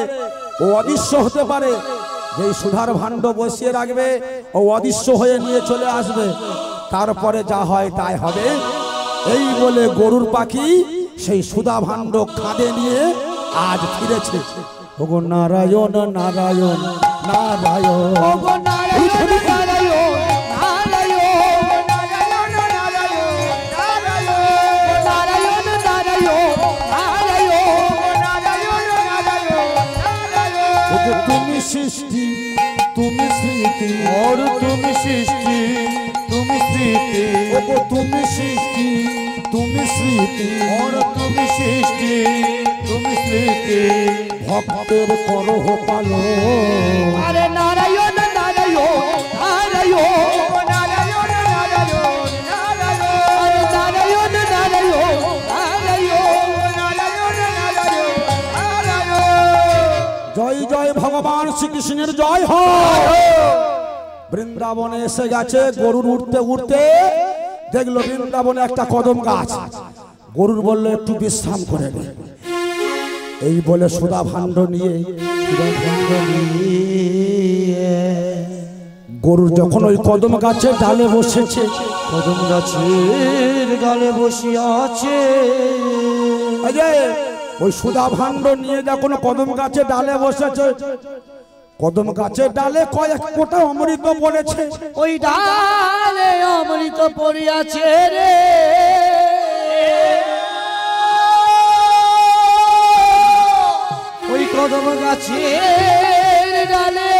A: ও অদৃশ্য হতে পারে। যেই সুধার ভাণ্ড বসিয়ে রাখবে, ও অদৃশ্য হয়ে নিয়ে চলে আসবে, তারপরে যা হয় তাই হবে। এই বলে গরুর পাখি সেই সুধা ভাণ্ড খাদে নিয়ে আজ ফিরেছে। ওগো নারায়ণ নারায়ণ নারায়ণ,
B: ওগো নারায়ণ নারায়ণ
A: তুমি সৃষ্টি তুমি স্মৃতি,
B: और তুমি সৃষ্টি তুমি স্মৃতি,
A: ওগো তুমি সৃষ্টি তুমি স্মৃতি
B: মোর তুমি সৃষ্টি তুমি স্মৃতি
A: ভক্তের করহ পালো
B: আরে নারায়ণ নারায়ণ নারায়ণ
C: নারায়ণ নারায়ণ নারায়ণ
B: আরে নারায়ণ নারায়ণ নারায়ণ
A: জয় জয় ভগবান শ্রীকৃষ্ণের জয় হয়। বৃন্দাবনে এসে গেছে গরুর উঠতে উঠতে দেখলো বৃন্দাবনে একটা কদম গাছ। গরুর বললো একটু বিশ্রাম করে নে। এই বলে সুধা ভাণ্ড নিয়ে গরু যখন ওই কদম গাছের ডালে বসেছে,
B: কদম গাছের গালে বসিয়া আছে
A: এই যে ওই সুধা ভাণ্ড নিয়ে যখন কদম গাছের ডালে বসেছে, কদম গাছের ডালে কয়েক ফোঁটা অমৃত পড়েছে।
B: ওই ডালে অমৃত পড়িয়াছে রে ওই কদম গাছের ডালে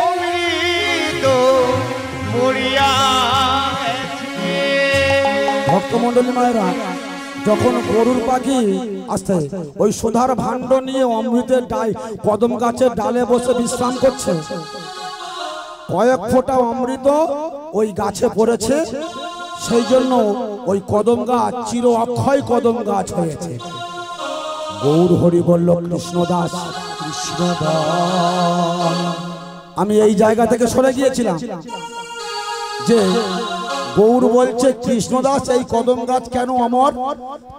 C: অমৃত মরিয়া গেছে।
A: ভক্তমণ্ডলী মায়েরা, যখন গরুর পাখি আসতে ওই সুধার ভাণ্ড নিয়ে অমৃতের ডাই কদম গাছের ডালে বসে বিশ্রাম করছে, কয়েক ফোঁটা অমৃত ওই গাছে পড়েছে। সেই জন্য ওই কদম গাছ চির অক্ষয় কদম গাছ হয়েছে। গৌর হরি বলল কৃষ্ণদাস কৃষ্ণদাস। আমি এই জায়গা থেকে সরে গিয়েছিলাম যে গৌর বলছে কৃষ্ণদাস এই কদম গাছ কেন অমর।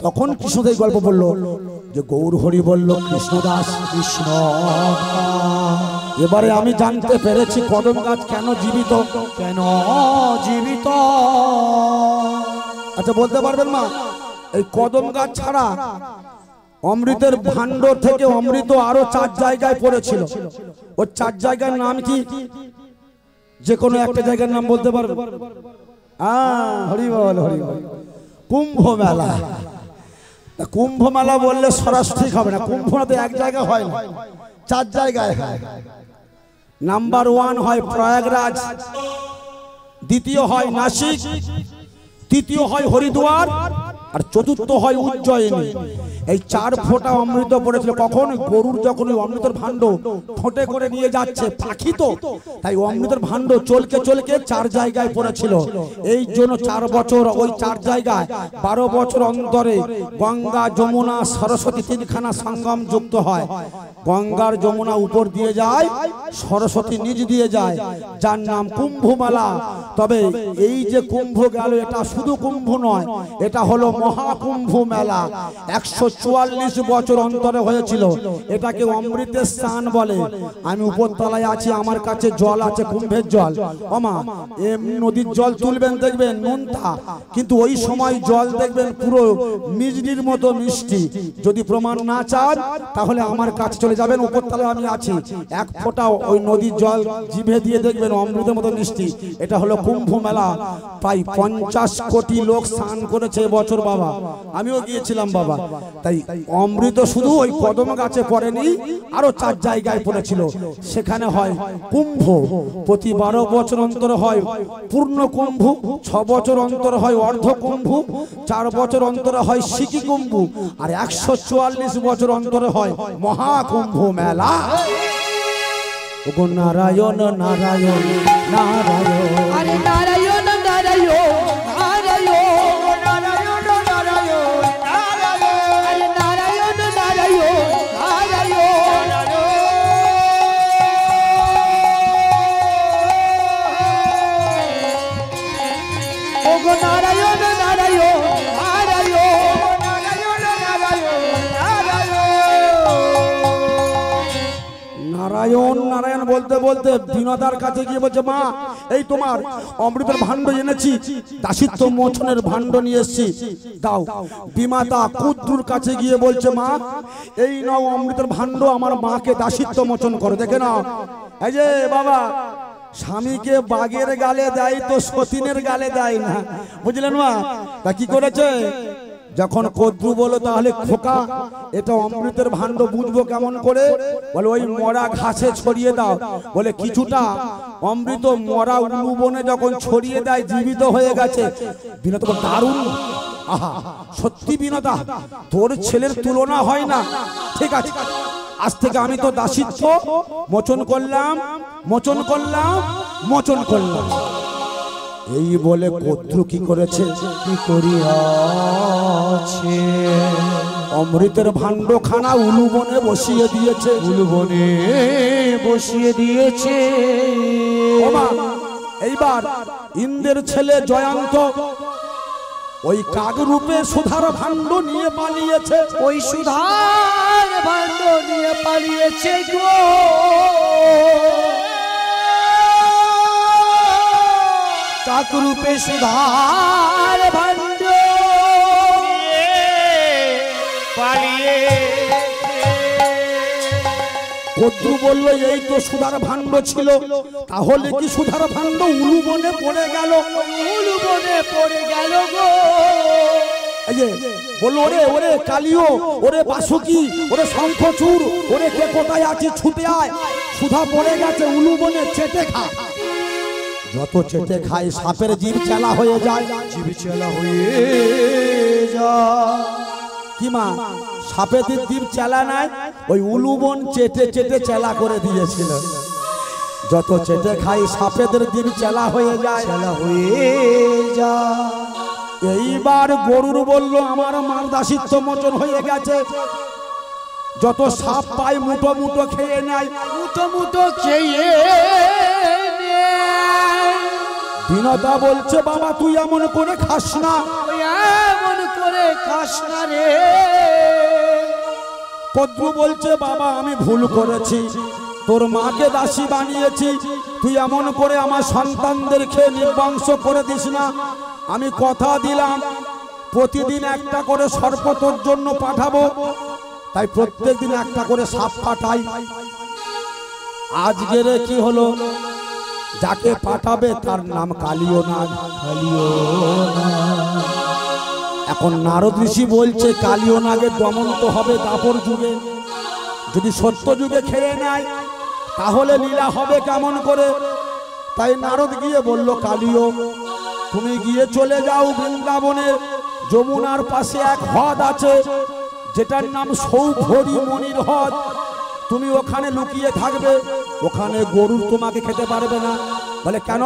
A: তখন কৃষ্ণদাস গল্প বলল যে গৌর হরি বলল কৃষ্ণদাস কৃষ্ণ। এবারে আমি জানতে পেরেছি কদম গাছ কেন জীবিত,
B: কেন জীবিত।
A: আচ্ছা বলতে পারবেন মা, এই কদম গাছ ছাড়া অমৃতের ভাণ্ড থেকে অমৃত আরো 4 জায়গায় পড়েছিল। ও 4 জায়গার নাম কি? যে কোনো একটা জায়গার নাম বলতে পারবেন? হরি বল হরি বল। কুম্ভ মেলা। কুম্ভ মেলা বললে সরাসরি হবে না, কুম্ভ মেলা তো এক জায়গায় হয় না, 4 জায়গায় হয়। নাম্বার 1 হয় প্রয়াগরাজ, দ্বিতীয় হয় নাসিক, তৃতীয় হয় হরিদ্বার, আর চতুর্থ হয় উজ্জয়িনী। এই 4 ফোঁটা অমৃত পড়েছিল। কখন? গরুর যখন ওই অমৃতের ভাণ্ড ঠোঁটে করে নিয়ে যাচ্ছে, পাখি তো তাই অমৃতের ভাণ্ড চলকে চলকে 4 জায়গায় পড়েছিল। এই জন্য 4 বছর ওই 4 জায়গায় 12 বছর অন্তরে গঙ্গা যমুনা সরস্বতী 3খানা সঙ্গম যুক্ত হয়। গঙ্গার যমুনা উপর দিয়ে যায়, সরস্বতী নিচ দিয়ে যায়, যার নাম কুম্ভ মেলা। তবে এই যে কুম্ভ গেল, এটা শুধু কুম্ভ নয়, এটা হলো মহাকুম্ভ মেলা। 144 বছর অন্তরে হয়েছিল। এটাকে অমৃতের স্নান বলে। আমি উপরতলায় আছি, আমার কাছে জল আছে, কুম্ভের জল। ওমা, এমনি নদীর জল তুলবেন দেখবেন নুনটা, কিন্তু ওই সময় জল দেখবেন পুরো মিজনির মতো মিষ্টি। যদি প্রমাণ না চান তাহলে আমার কাছে চলে যাবেন, উপরতলায় আমি আছি। 1 ফোঁটা ওই নদীর জল জিভে দিয়ে দেখবেন অমৃতের মতো মিষ্টি। এটা হলো কুম্ভ মেলা। প্রায় 50 কোটি লোক স্নান করেছে এবছর বাবা, আমিও গিয়েছিলাম বাবা। তাই অমৃত শুধু ওই কদম গাছে পড়েনি, আরো 4 জায়গায় পড়েছিল। সেখানে হয় কুম্ভ, প্রতি 12 বছর অন্তর হয় পূর্ণ কুম্ভ, 6 বছর অন্তর হয় অর্ধ কুম্ভ, 4 বছর অন্তরে হয় সিকি কুম্ভ, আর 144 বছর অন্তরে হয় মহাকুম্ভ মেলা। ওগো নারায়ণ নারায়ণ নারায়ণ,
B: আরে নারায়ণ নারায়ণ নারায়ণ আরে নারায়ণ নারায়ণ ওগো নারায়ণ নারায়ণ
A: নারায়ণ নারায়ণ বলতে বলতে বিনোদার কাছে গিয়ে বলছে, মা এই তোমার অমৃতের ভাণ্ড এনেছি, দাসিত্ব মোচনের ভাণ্ড নিয়ে এসেছি, দাও। বিমাতা কুদ্রুর কাছে গিয়ে বলছে, মা এই নাও অমৃতের ভাণ্ড, আমার মাকে দাসিত্ব মোচন করো। দেখে নাও, এই যে বাবা, স্বামীকে বাঘের গালে দেয় তো সতীনের গালে দেয় না, বুঝলেন মা? তা কি করেছে? যখন কদ্রু বলো তাহলে খোকা এটা অমৃতের ভাণ্ড বুঝবো কেমন করে? বলে ওই মরা ঘাসে ছড়িয়ে দাও। বলে কিছুটা অমৃত মরা উলু বনে যখন ছড়িয়ে দেয় জীবিত হয়ে গেছে। বিনোদ দারুণ আহা সত্যি বিনোদা, তোর ছেলের তুলনা হয় না। ঠিক আছে, আজ থেকে আমি তো দাসিত্ব মোচন করলাম, মোচন করলাম, মোচন করলাম। এই বলে কদ্রু কি করেছে,
B: কি করিয়াছে?
A: অমৃতের ভাণ্ডখানা উলুবনে বসিয়ে দিয়েছে,
B: উলুবনে বসিয়ে দিয়েছে।
A: ওমা, এইবার ইন্দ্রের ছেলে জয়ন্ত ওই কাক রূপে সুধার ভাণ্ড নিয়ে পালিয়েছে।
B: ওই সুধার ভাণ্ড নিয়ে পালিয়েছে গো। কাক রূপে সুধার ভাণ্ড
C: পালিয়ে
A: কদ্রু বলল এই তো সুধার ভাণ্ড ছিল, তাহলে কি সুধার ভাণ্ড উলুবনে পড়ে গেল?
B: উলুবনে পড়ে গেল গো।
A: এই যে বললো, ওরে ওরে কালিও, ওরে বাসুকি, ওরে শঙ্খচূড়, ওরে কে কোথায় আছিস ছুটে আয়, সুধা পড়ে গেছে উলুবনে, চেটে খা। যত চেটে খায় সাপের জিভ চেলা হয়ে যায়,
B: জীব চেলা হয়ে যা।
A: কি মা, সাপের জিভ চেলা নাই, ওই উলুবন চেটে চেটে চেলা করে দিয়েছিল। যত চেটে খাই সাপেদের জিভ চেলা হয়ে যায়,
B: চেলা হয়ে যা।
A: এইবার গরুর বলল আমার মার দাসিত্ব মোচন হয়ে গেছে। যত সাপ পায় মুঠো মুঠো খেয়ে নেয়,
B: মুঠো মুঠো খেয়ে
A: বিনোদা বলছে বাবা তুই এমন করে খাস না,
B: এমন করে খাস না রে।
A: কদ্রু বলছে বাবা আমি ভুল করেছি, তোর মাকে দাসী বানিয়েছি, তুই এমন করে আমার সন্তানদের খেয়ে নির্বংশ করে দিস না। আমি কথা দিলাম প্রতিদিন একটা করে সর্প তোর জন্য পাঠাবো, তাই প্রত্যেক দিন একটা করে সাপ পাঠাই। আজকের কি হলো, যাকে পাঠাবে তার নাম কালিও নাগ। এখন নারদ ঋষি বলছে কালিও নাগের দমন তো হবে দাপর যুগে, যদি সত্য যুগে খেয়ে নেয় তাহলে লীলা হবে কেমন করে। তাই নারদ গিয়ে বলল কালিও তুমি গিয়ে চলে যাও বৃন্দাবনে, যমুনার পাশে এক হ্রদ আছে যেটার নাম সৌভরি মণির হ্রদ, তুমি ওখানে লুকিয়ে থাকবে, ওখানে গরু তোমাকে খেতে পারবে না। বলে কেন?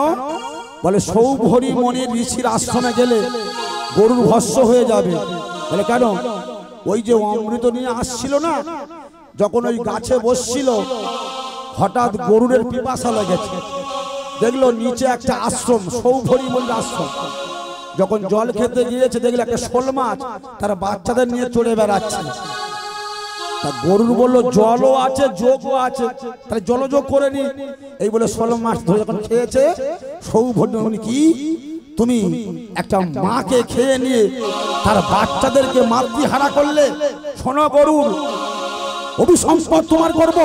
A: বলে সৌভরি মণির ঋষির আশ্রমে গেলে গরুর ভস্য হয়ে যাবে। বলে কেন? ওই যে অমৃত নিয়ে আসছিল না, যখন ওই গাছে বসছিল হঠাৎ গরুরের পিপাসা লেগেছে, দেখলো নিচে একটা আশ্রম, সৌভরি মণির আশ্রম। যখন জল খেতে গিয়েছে দেখলো একটা শোল মাছ তার বাচ্চাদের নিয়ে চড়ে বেড়াচ্ছে। তা গরুর বললো জলও আছে যোগও আছে, তাহলে জলযোগ করে নি। এই বলে শোল মাছ ধরে যখন খেয়েছে, সৌভরি কি তুমি একটা মাকে খেয়ে নিয়ে তার বাচ্চাদেরকে মাতৃহারা করলে, শোনো গরুর অভিসম্পদ তোমার করব।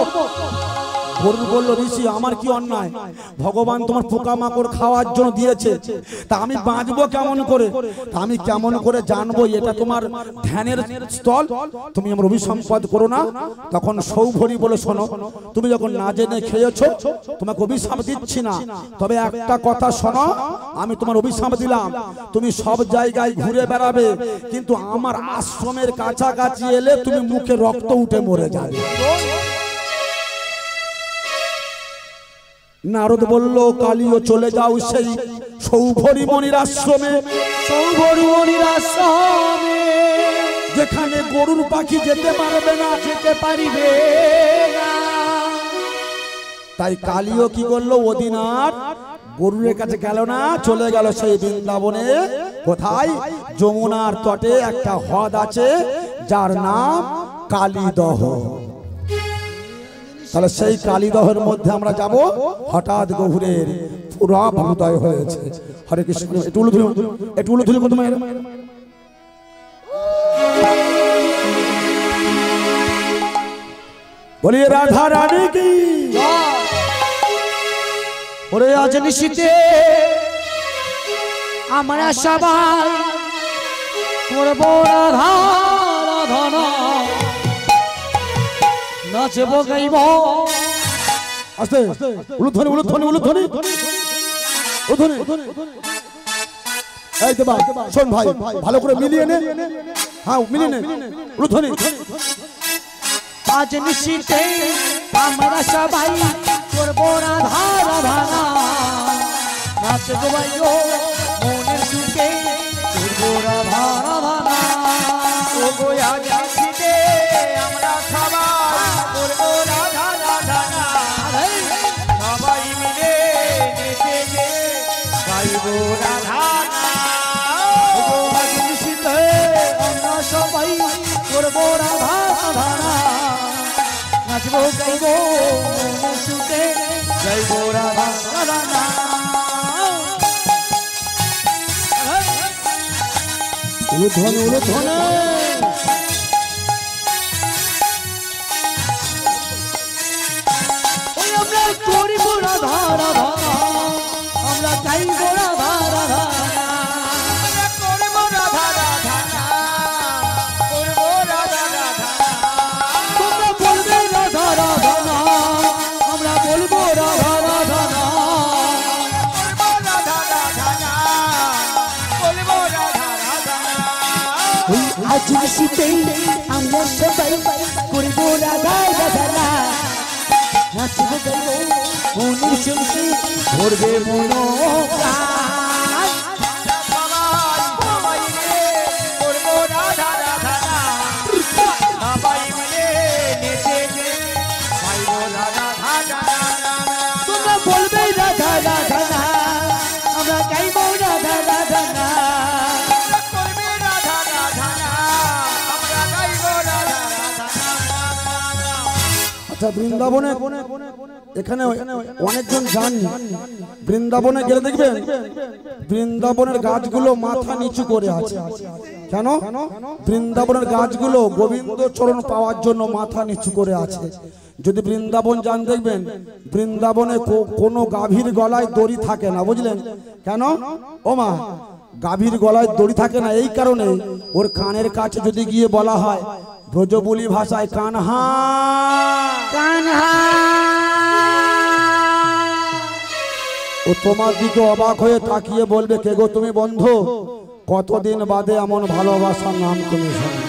A: গরু বলল ঋষি আমার কি অন্যায়, ভগবান তোমার পোকামাকড় খাওয়ার জন্য দিয়েছে, তা আমি বাঁচবো কেমন করে, তা আমি কেমন করে জানবো এটা তোমার ধ্যানের স্থল, তুমি আমার অভিসম্পদ করো না। তখন সৌভরি বলে শোনো তুমি যখন না জেনে খেয়েছো তোমাকে অভিশাপ দিচ্ছি না, তবে একটা কথা শোনো, আমি তোমার অভিশাপ দিলাম তুমি সব জায়গায় ঘুরে বেড়াবে, কিন্তু আমার আশ্রমের কাছাকাছি এলে তুমি মুখে রক্ত উঠে মরে যাবে। নারদ বলল কালিও চলে যাও সেই সৌভরি মণির আশ্রমে,
B: সৌভরি মণির আশ্রমে,
A: যেখানে গরুর পাখি যেতে পারবে না,
B: যেতে পারিবে না।
A: তাই কালিও কি করলো, ওদিন আর গরুরের কাছে গেল না, চলে গেল সেই বৃন্দাবনে। কোথায়? যমুনার তটে একটা হ্রদ আছে যার নাম কালীদহ। তাহলে সেই কালীদহের মধ্যে আমরা যাব। হঠাৎ গহুরের পুরা হৃদয় হয়েছে। হরে কৃষ্ণ, একটু উলু ধুলি, একটু উলু ধুলি তোমার। বলি রাধা রানী কি।
B: ওরে আজ নিশীতে আমরা সবাই করব রাধা রাধনা, নাচব গাইব।
A: আস্তে উলুধ্বনি উলুধ্বনি উলুধ্বনি উলুধ্বনি। এই দেবা শোন ভাই ভালো করে মিলিয়ে নে হ্যাঁ মিলিয়ে নে রুধনি
B: আজ নিশিতে আমরা সবাই করবো রাধা রাধা নাচ গোবাইও মনের সুখে করবো রাধা রাধা
C: ও গো আজ নিশিতে আমরা সবাই করবো রাধা রাধা সবাই মিলে নেচে গে গাইবো রাধা
B: আজ নিশিতে আমরা সবাই করবো রাধা রাধা নাচবো গাইবো মনের সুখে গাইবো রাধা রাধা
A: রুধনি রুধনি
B: আমরা করিব রাধা রাধা আমরা গাইব রাধা রাধা
C: করবো রাধা রাধা করবো রাধা রাধা
B: তোমরা বলবে রাধা রাধা আমরা বলবো রাধা রাধা
C: করবো রাধা রাধা করবো রাধা রাধা
B: আজ নিশিতেই আমরা সবাই করিব রাধা রাধা নাচব গাইব মনের সুখে ভরবে মন প্রাণ
C: সবাই মিলে করবো রাধা রাধা সবাই মিলে নেচে গে গাইবো রাধা রাধা
B: তোমরা বলবে রাধা রাধা আমরা গাইব রাধা রাধা
C: করবে রাধা রাধা আমরা গাইবো রাধা রাধা
A: আচ্ছা বৃন্দাবনে এখানে অনেকজন যাননি বৃন্দাবনে গেলে দেখবেন বৃন্দাবনের গাছগুলো মাথা নিচু করে আছে কেন বৃন্দাবনের গাছগুলো গোবিন্দ চরণ পাওয়ার জন্য মাথা নিচু করে আছে যদি বৃন্দাবন যান দেখবেন বৃন্দাবনে কোনো গাভীর গলায় দড়ি থাকে না বুঝলেন কেন ও মা গাভীর গলায় দড়ি থাকে না এই কারণে ওর কানের কাছে যদি গিয়ে বলা হয় ব্রজবুলি ভাষায় কানহা
B: কানহা
A: ও তোমার দিকে অবাক হয়ে তাকিয়ে বলবে কে গো তুমি বন্ধু কতদিন বাদে এমন ভালোবাসার নাম তুমি শোনো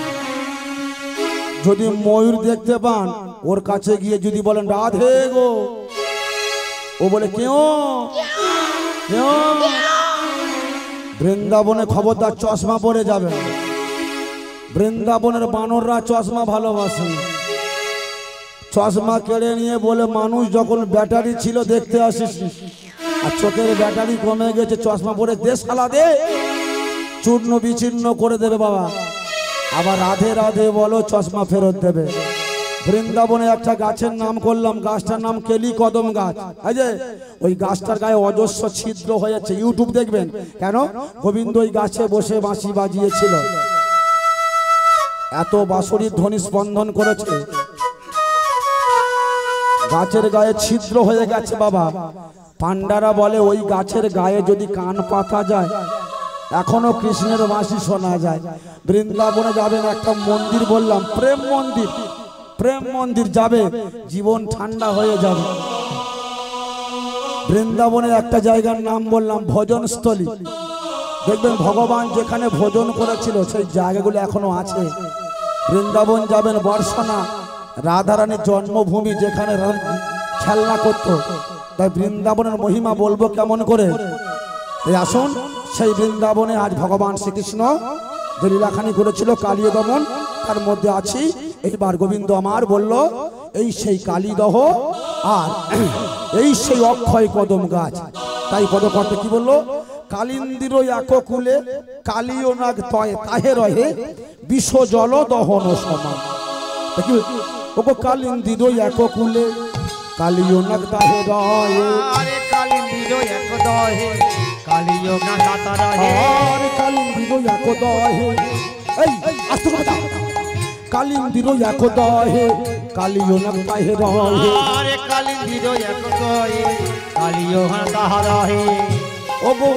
A: যদি ময়ূর দেখতে পান ওর কাছে গিয়ে যদি বলেন রাধে গো ও বলে কেউ কেউ বৃন্দাবনে খবরদার চশমা পরে যাবে বৃন্দাবনের বানররা চশমা ভালোবাসে চশমা কেড়ে নিয়ে বলে মানুষ যখন ব্যাটারি ছিল দেখতে আসিস আর চোখের ব্যাটারি কমে গেছে চশমা পরে দে শালা দে চূর্ণ বিচ্ছিন্ন করে দেবে বাবা আবার রাধে রাধে বলো চশমা ফেরত দেবে বৃন্দাবনে একটা গাছের নাম করলাম গাছটার নাম কেলি কদম গাছ এই যে ওই গাছটার গায়ে অজস্র ছিদ্র হয়েছে ইউটিউব দেখবেন কেন গোবিন্দ ওই গাছে বসে বাঁশি বাজিয়েছিল এত বাঁশরির ধ্বনি স্পন্দন করেছে গাছের গায়ে ছিদ্র হয়ে গেছে বাবা পান্ডারা বলে ওই গাছের গায়ে যদি কান পাতা যায় এখনো কৃষ্ণের বাঁশি শোনা যায় বৃন্দাবনে যাবেন একটা মন্দির বললাম প্রেম মন্দির যাবে জীবন ঠান্ডা হয়ে যাবে বৃন্দাবনের একটা জায়গার নাম বললাম ভজনস্থলী দেখবেন ভগবান যেখানে ভোজন করেছিল সেই জায়গাগুলো এখনো আছে বৃন্দাবন যাবেন বর্ষনা রাধারানীর জন্মভূমি যেখানে খেলনা করতো তাই বৃন্দাবনের মহিমা বলবো কেমন করে এই আসুন সেই বৃন্দাবনে আজ ভগবান শ্রীকৃষ্ণ যে লীলাখানি করেছিল কালীয় দমন তার মধ্যে আছি এইবার গোবিন্দ আমার বলল এই সেই কালীদহ আর এই সেই অক্ষয় কদম গাছ তাই পদকর্তে কি বললো কালিন্দির এককুলে কালীয় নাগ তয় তাহে রহে বিষ জল দহন সমান ওগো কালিন্দির এককুলে কালীয় নাগ তাহে রহে
C: আরে কালিন্দির এক দহে কালিয় না তাতা রহে
A: আর কালিন্দির এক দহে এই আস্তে কথা কালিন্দির এক দহে কালীয় নাগ তাহে রহে
C: আরে কালিন্দির এক দহে কালিয় না তাহা রহে
A: ওগো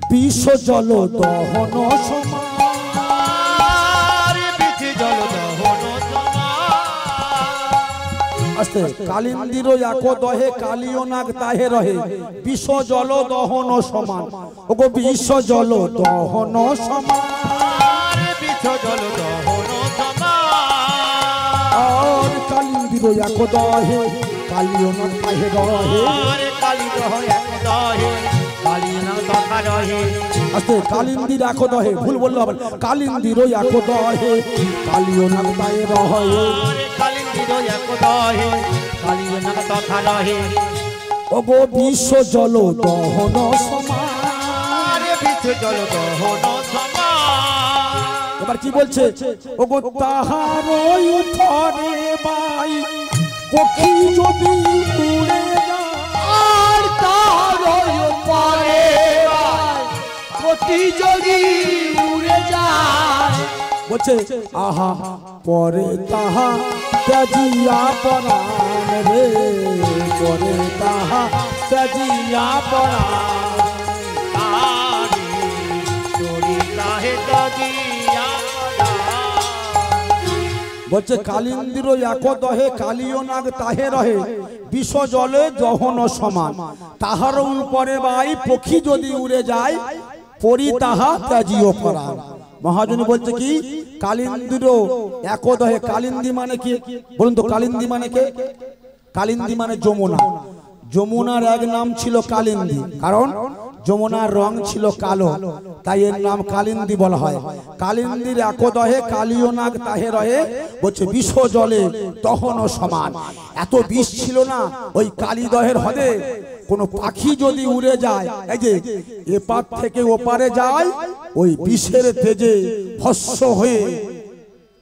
A: বিষ জল দহন সমান
C: আরে বিচ জল দহন সমান
A: আস্তে কালিন্দির এক দহে কালিও নাগ তাহে রহে বিষ জল দহন সমান ওগো বিষ জল দহন সমান
C: বিষ জল দহন সমান
A: আর কালিন্দির এক দহে কালিও নাগ তাহে রহে
C: কালী দহ এক দহে কালী নাগ তথা রহে
A: আস্তে কালিন্দির এক দহে ভুল বললো আবার কালিন্দির এক দহে কালিও নাগ তাহে রহে
C: কালিন্দির এক দহে কালী নাগ তথা রহে
A: ওগো বিশ্ব জল দহন সমান
C: বিষ জল দহন সমান
A: এবার কি বলছে ওগো তাহার উপরে বাই পক্ষী যদি উড়ে যায়
B: আর তার উপরে প্রতিযোগী উড়ে যায়
A: বলছে আহা পরে তাহা ত্যাজিয়া পরাণ রে পরে তাহা ত্যাজিয়া পরাণ
C: তারে তোরি কাহে তজিয়া
A: বলছে কালিন্দির এক দহে কালিও নাগ তাহে রহে বিষ জলে দহন সমান তাহার উপরে বাই পক্ষী যদি উড়ে যায় পরি তাহা ত্যাজিও পরাণ মহাজনী বলছে কি কালিন্দির এক দহে কালিন্দি মানে কি বলুন তো কালিন্দি মানে কে কালিন্দি মানে যমুনা যমুনার এক নাম ছিল কালিন্দি কারণ যমুনার রং ছিল কালো তাই এর নাম কালিন্দি বলা হয় কালিন্দির এক দহে কালিও নাগ তাহে রহে বলছে বিষ জলে দহন সমান এত বিষ ছিল না ওই কালীদহের হ্রদে কোন পাখি যদি উড়ে যায় এই যে এপার থেকে ওপারে যায় ওই বিষের তেজে ভস্ম হয়ে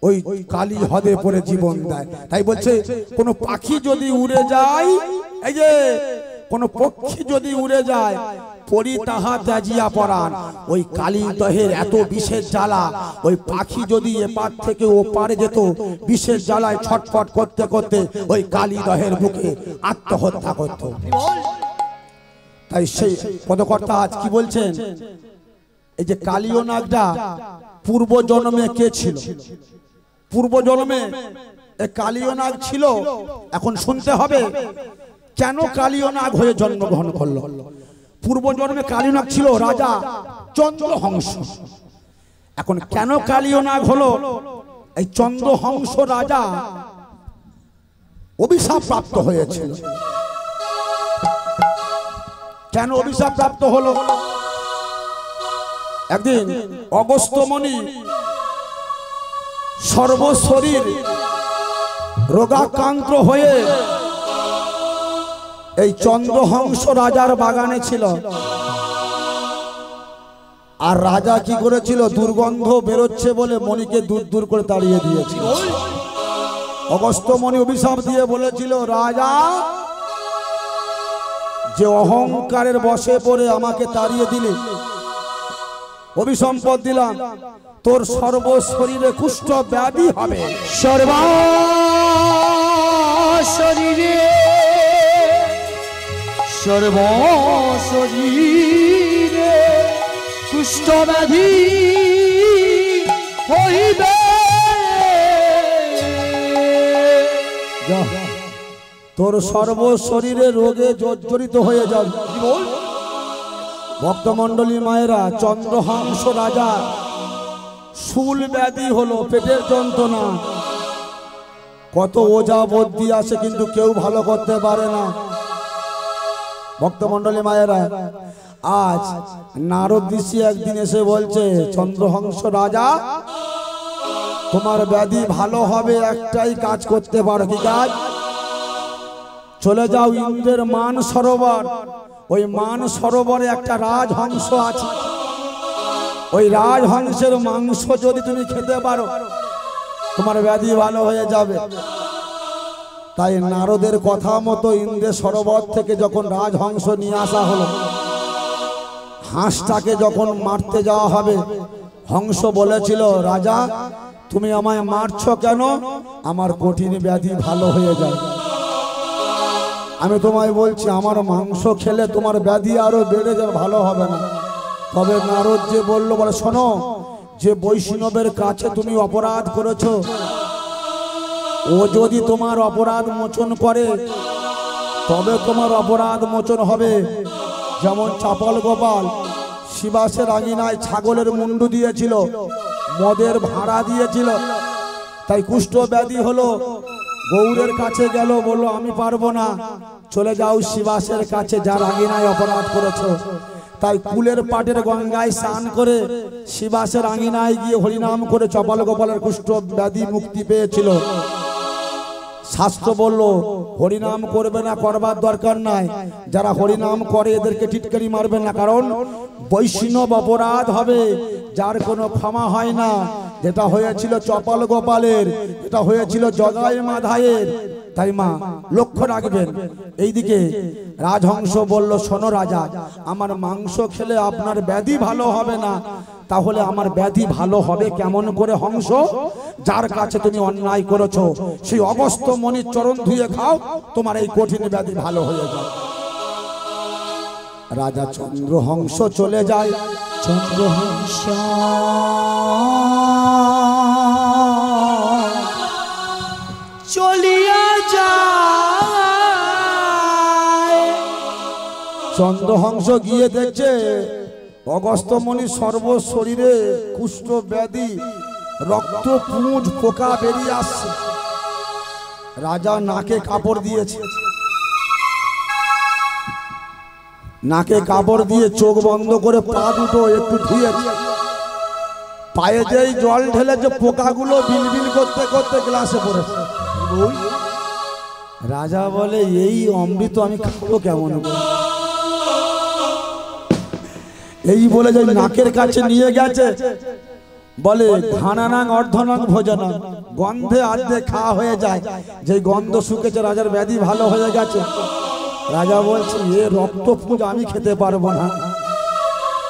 A: ওই কালী হ্রদে পড়ে জীবন দেয় তাই বলছে কোন পাখি যদি উড়ে যায় এই যে কোন পক্ষী যদি উড়ে যায় পরি তাহা ত্যাজিয়া পরাণ ওই কালী দহের এত বিষের জ্বালা ওই পাখি যদি এপার থেকে ওপারে যেত বিষের জ্বালায় ছটফট করতে করতে ওই কালী দহের বুকে আত্মহত্যা করত তাই সেই পদকর্তা আজ কি বলছেন এই যে কালীয় নাগটা পূর্ব জন্মে কে ছিল পূর্ব জন্মে এই কালীয় নাগ ছিল এখন শুনতে হবে কেন কালীয় নাগ হয়ে জন্মগ্রহণ করলো পূর্ব জন্মে কালীয় নাগ ছিল রাজা চন্দ্রহংস এখন কেন কালীয় নাগ হলো এই চন্দ্রহংস রাজা অভিশাপ প্রাপ্ত হয়েছিল কেন অভিশাপ প্রাপ্ত হলো একদিন অগস্ত্যমণি সর্বশরীর রোগাক্রান্ত হয়ে এই চন্দ্রহংস রাজার বাগানে ছিল আর রাজা কি করেছিল দুর্গন্ধ বেরোচ্ছে বলে মণিকে দূর দূর করে তাড়িয়ে দিয়েছিল অগস্ত্যমণি অভিশাপ দিয়ে বলেছিল রাজা যে অহংকারের বশে পড়ে আমাকে তাড়িয়ে দিলি অভিসম্পদ দিলাম তোর সর্বশরীরে কুষ্ঠ ব্যাধি হবে
B: সর্বশরীরে কুষ্ঠ ব্যাধি হইবে
A: তোর সর্বশরীরে রোগে জর্জরিত হয়ে যাবে ভক্তমণ্ডলী মায়েরা চন্দ্রহংস রাজা শুল ব্যাধি হলো পেটের যন্ত্রণা কত ওঝা বদ্যি আসে কিন্তু কেউ ভালো করতে পারে না ভক্তমণ্ডলী মায়েরা আজ নারদ ঋষি একদিন এসে বলছে চন্দ্রহংস রাজা তোমার ব্যাধি ভালো হবে একটাই কাজ করতে পারো কি কাজ চলে যাও ইন্দ্রের মান সরোবর ওই মান সরোবরে একটা রাজহংস আছে ওই রাজহংসের মাংস যদি তুমি খেতে পারো তোমার ব্যাধি ভালো হয়ে যাবে তাই নারদের কথা মতো ইন্দ্রের সরোবর থেকে যখন রাজহংস নিয়ে আসা হলো হাঁসটাকে যখন মারতে যাওয়া হবে হংস বলেছিল রাজা তুমি আমায় মারছো কেন আমার কঠিন ব্যাধি ভালো হয়ে যায় আমি তোমায় বলছি আমার মাংস খেলে তোমার ব্যাধি আরো বেড়ে যাবে ভালো হবে না তবে নারদ যে বলল বলে শোনো যে বৈষ্ণবের কাছে তুমি অপরাধ করেছো ও যদি তোমার অপরাধ মোচন করে তবে তোমার অপরাধ মোচন হবে। যেমন চাপল গোপাল শিবাসের আঙিনায় ছাগলের মুন্ডু দিয়েছিল, মদের ভাড়া দিয়েছিল, তাই কুষ্ঠ ব্যাধি হলো। গৌরের কাছে গেল, বলল আমি পারবো না, চলে যাও শিবাসের কাছে যার আঙিনায় অপরাধ করেছো। তাই কুলের পাটের গঙ্গায় স্নান করে শিবাসের আঙিনায় গিয়ে হরিনাম করে চপাল গোপালের কুষ্ঠ ব্যাধি মুক্তি পেয়েছিল। শাস্ত্র বলল হরিনাম করবে না, করবার দরকার নাই। যারা হরিনাম করে এদেরকে টিটকারি মারবে না, কারণ বৈষ্ণব অপরাধ হবে যার কোনো ক্ষমা হয় না। যেটা হয়েছিল চপাল গোপালের, এটা হয়েছিল জগাই মাধায়ের। তাই মা লক্ষ্য রাখবেন। এইদিকে রাজহংস বলল, শোনো রাজা, আমার মাংস খেলে আপনার ব্যাধি ভালো হবে না। তাহলে আমার ব্যাধি ভালো হবে কেমন করে? হংস, যার কাছে তুমি অন্যায় করেছো সেই অগস্ত্য মণির চরণ ধুয়ে খাও, তোমার এই কঠিন ব্যাধি ভালো হয়ে যায়। রাজা চন্দ্রহংস চলে যায়।
B: চন্দ্রহংস চলিয়া যায়।
A: চন্দ্রহংস গিয়ে দেখছে অগস্ত্য মণির সর্ব শরীরে কুষ্ঠ ব্যাধি, রক্ত পুঁজ পোকা বেরিয়ে আসছে। রাজা নাকে কাপড় দিয়েছে, নাকে কাপড় দিয়ে চোখ বন্ধ করে পা দুটো একটু ধুয়েছে। পায়ে যেই জল ঢেলেছে পোকাগুলো বিলবিল করতে করতে গ্লাসে পড়েছে। রাজা বলে, এই অমৃত আমি খাবো কেমন করে? এই বলে যে নাকের কাছে নিয়ে গেছে, বলে ঘানানাং অর্ধনাং ভোজনাং, গন্ধে আর্ধে খাওয়া হয়ে যায়। যে গন্ধ শুকেছে রাজার ব্যাধি ভালো হয়ে গেছে। রাজা বলছে, এ রক্ত পুঁজ আমি খেতে পারবো না,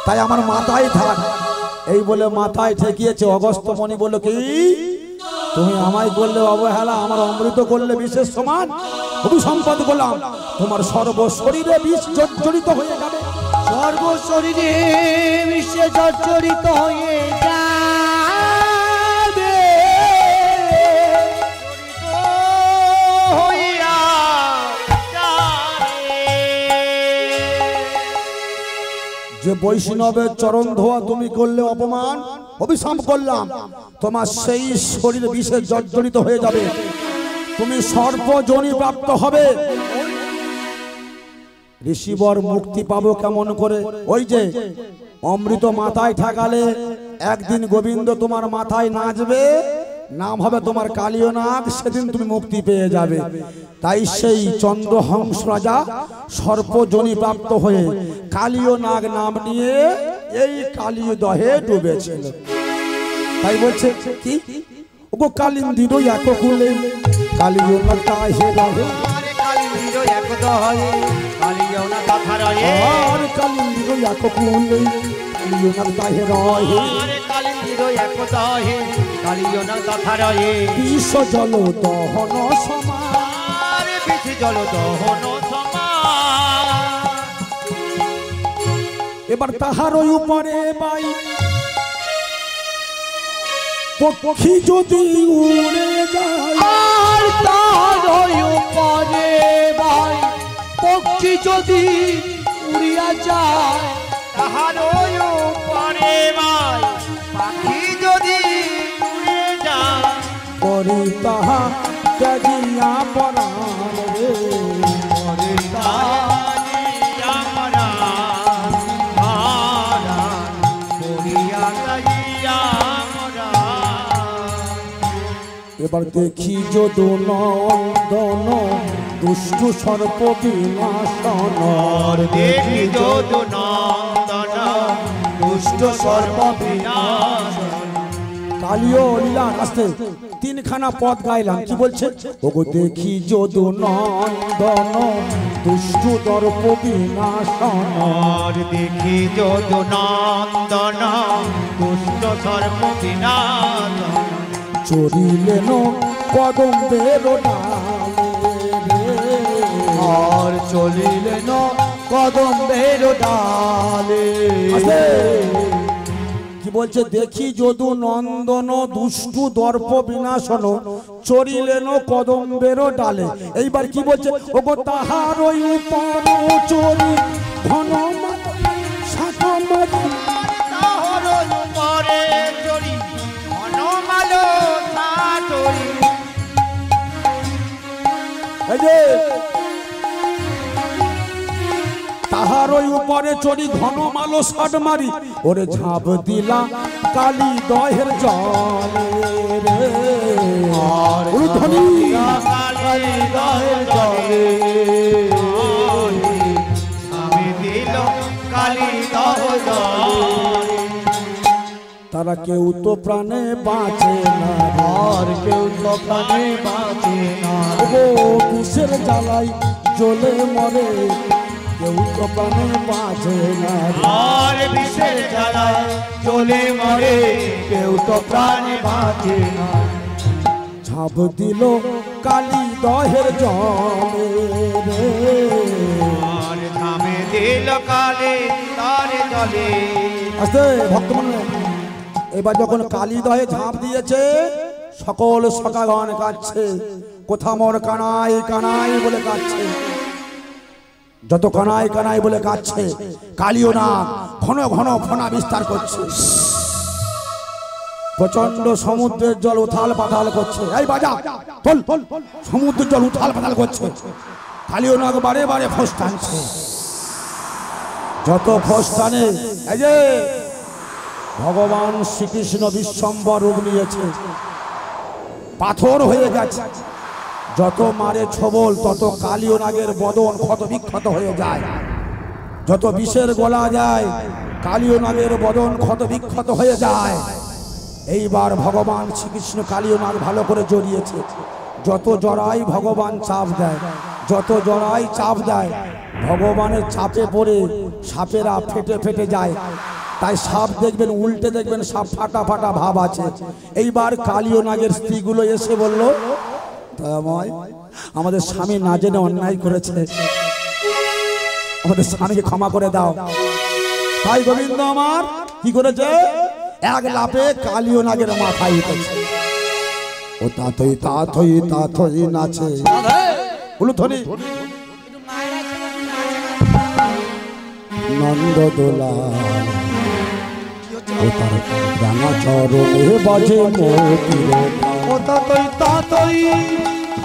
A: তাই আমার মাথায় থাক। এই বলে মাথায় ঠেকিয়েছে। অগস্ত্য মণি বলল, কি তুমি আমায় করলে অবহেলা, আমার অমৃত করলে বিশেষ সমান, অভিসম্পাদ করলাম, তোমার সর্ব শরীরে বিষ জর্জরিত হয়ে যাবে।
B: সর্ব শরীরে বিষে জর্জরিত হয়ে যাবে।
A: যে বৈষ্ণবের চরণ ধোয়া তুমি করলে অপমান, অভিশাপ করলাম, তোমার সেই শরীর বিষে জর্জরিত হয়ে যাবে, তুমি সর্বজনী প্রাপ্ত হবে। ঋষিবর মুক্তি পাবো কেমন করে? ওই যে অমৃত মাথায় ঠাকালে একদিন গোবিন্দ তোমার মাথায় নাচবে, নাম হবে তোমার কালীয় নাগ, সেদিন তুমি মুক্তি পেয়ে যাবে। তাই সেই চন্দ্রহংস রাজা সর্বজনী প্রাপ্ত হয়ে কালীয় নাগ নাম নিয়ে এই কালীয় দহে ডুবেছিল। তাই বলছে কি, ওগো কালিন্দির এককুলে কালীয় নাগ তাহে রহে,
C: কালিন্দির এক দহে কালীয় নাগ তাথা রহে,
A: আর কালিন্দির এককুলে কালীয় নাগ তাহে রহে,
C: কালিন্দির এক দহে কালীয় নাগ তাথা রহে।
A: বিষ জল দহন সমান,
C: বিষ জল দহন সমান।
A: এবার তাহার উপরে বাই পক্ষী যদি উড়ে যায়,
B: আর তার উপরে ভাই পক্ষী যদি উড়িয়া যায়,
C: তাহার উপরে ভাই পাখি যদি উড়ে যায়,
A: পরে তাহা ত্যাগিয়া পরাণ রে,
C: পরে তাহারিয়া পরাণ, পরাণ পড়িয়া যাইয়া পরাণ।
A: এবার দেখি যদু নন্দন দুষ্ট সর্প বিনাশন,
C: দেখি যদু নন্দন দুষ্ট সর্প বিনাশন।
A: কালীয় লীলা আসতে তিনখানা পদ গাইলাম। কি বলছে? ওগো দেখি যদু নন্দন দুষ্ট দর্প বিনাশন,
C: দেখি যদু নন্দন দুষ্ট সর্প বিনাশন।
A: চরিলেন কদম্বের ডালে,
B: আর চলিলেন কদম্বের ডালে।
A: কি বলছে দেখি যদু নন্দন দুষ্টু দর্প বিনাশন চরিলেন কদম্বের ডালে। এইবার কি বলছে ওগো তাহার ওই উপর চরি ঘন সাতমারি
C: তাহার উপরে চড়ি ঘনমালো সাটরি।
A: এই যে তাহার ওই উপরে চড়ি ঘন মালো ষাট মারি ওরে ঝাঁপ দিলা কালী দহের জলে রে ধ্বনি
C: কালী দহের জলে আমি দিল কালী দহের জলে।
A: তারা কেউ তো প্রাণে বাঁচে না
B: আর কেউ তো প্রাণে বাঁচে না।
A: ও বিষের জ্বালাই জ্বলে মরে কেউ তো প্রাণে বাঁচে না
C: আর বিষের জ্বালায় জ্বলে মরে
B: কেউ তো প্রাণে বাঁচে না।
A: ঝাঁপ দিল কালী দহের জলে রে
C: আর থামে দিল কালী দহের জলে।
A: আস্তে ভক্তমন্ডলী এবার যখন কালী দহে ঝাঁপ দিয়েছে সকল সখাগণ কাঁদছে কোথা মোর কানাই কানাই বলে কাঁদছে। যত কানাই কানাই বলে কাঁদছে কালীও না ঘন ঘন ফনা বিস্তার করছে। প্রচন্ড সমুদ্রের জল উথাল পাতাল করছে। এই বাজা চল সমুদ্রের জল উথাল পাতাল করছে। কালীও নাগ বারে বারে ফোঁস টানছে। যত ফোঁস টানে এই যে ভগবান শ্রীকৃষ্ণ বিশ্বম্বর রূপ নিয়েছে পাথর হয়ে গেছে। যত মারে ছবল তত কালীয় নাগের বদন ক্ষত বিক্ষত হয়ে যায়। যত বিষের গলা যায় কালীয় নাগের বদন ক্ষত বিক্ষত হয়ে যায়। এইবার ভগবান শ্রীকৃষ্ণ কালীয় নাগ ভালো করে জড়িয়েছে। যত জড়াই ভগবান চাপ দেয় যত জড়াই চাপ দেয় ভগবানের চাপে পড়ে সাপেরা ফেটে ফেটে যায়। তাই সাপ দেখবেন উল্টে দেখবেন সাপ ফাটা ফাটা ভাব আছে। এইবার কালীয় নাগের স্ত্রীগুলো এসে বলল দয়াময় আমাদের স্বামী না জেনে অন্যায় করেছে আমাদের স্বামীকে ক্ষমা করে দাও। তাই গোবিন্দ আমার কি করেছে এক লাফে কালীয় নাগের মাথায় উঠেছে। ও তাথই তাথই তাথই নাচে উলুধ্বনি নন্দ দোলা ও তার রাঙা চরণে বাজে মোতির
B: ও তাতই তাতই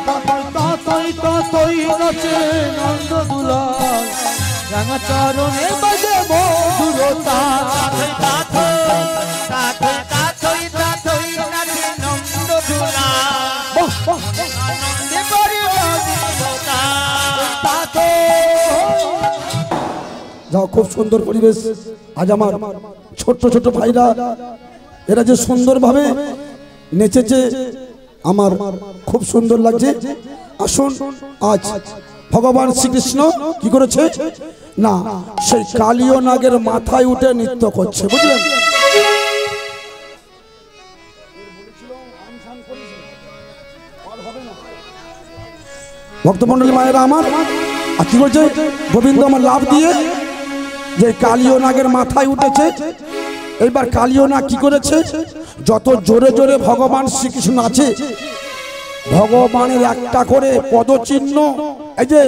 B: তাতই তাতই তাতই নাচে নন্দ দুলাল রাঙা চরণে বাজে মধুরতা।
C: তাথই তাথই তাথই তাথই নাচে নন্দ দুলাল আনন্দে করে মধুরতা।
A: যাও খুব সুন্দর পরিবেশ। আজ আমার ছোট্ট ছোট ভাইরা এরা যে সুন্দরভাবে নেচেছে আমার খুব সুন্দর লাগছে। আসুন আজ ভগবান শ্রীকৃষ্ণ কি করেছে না সেই কালীয় নাগের মাথায় উঠে নৃত্য করছে বুঝলেন। ভক্তমন্ডলী মায়েরা আমার আর কি করছে গোবিন্দ আমার লাভ দিয়ে যে কালীয় নাগের মাথায় উঠেছে। এইবার কালীয় নাগ কি করেছে যত জোরে জোরে ভগবান শ্রীকৃষ্ণ আছে ভগবানের একটা করে পদচিহ্ন এই যে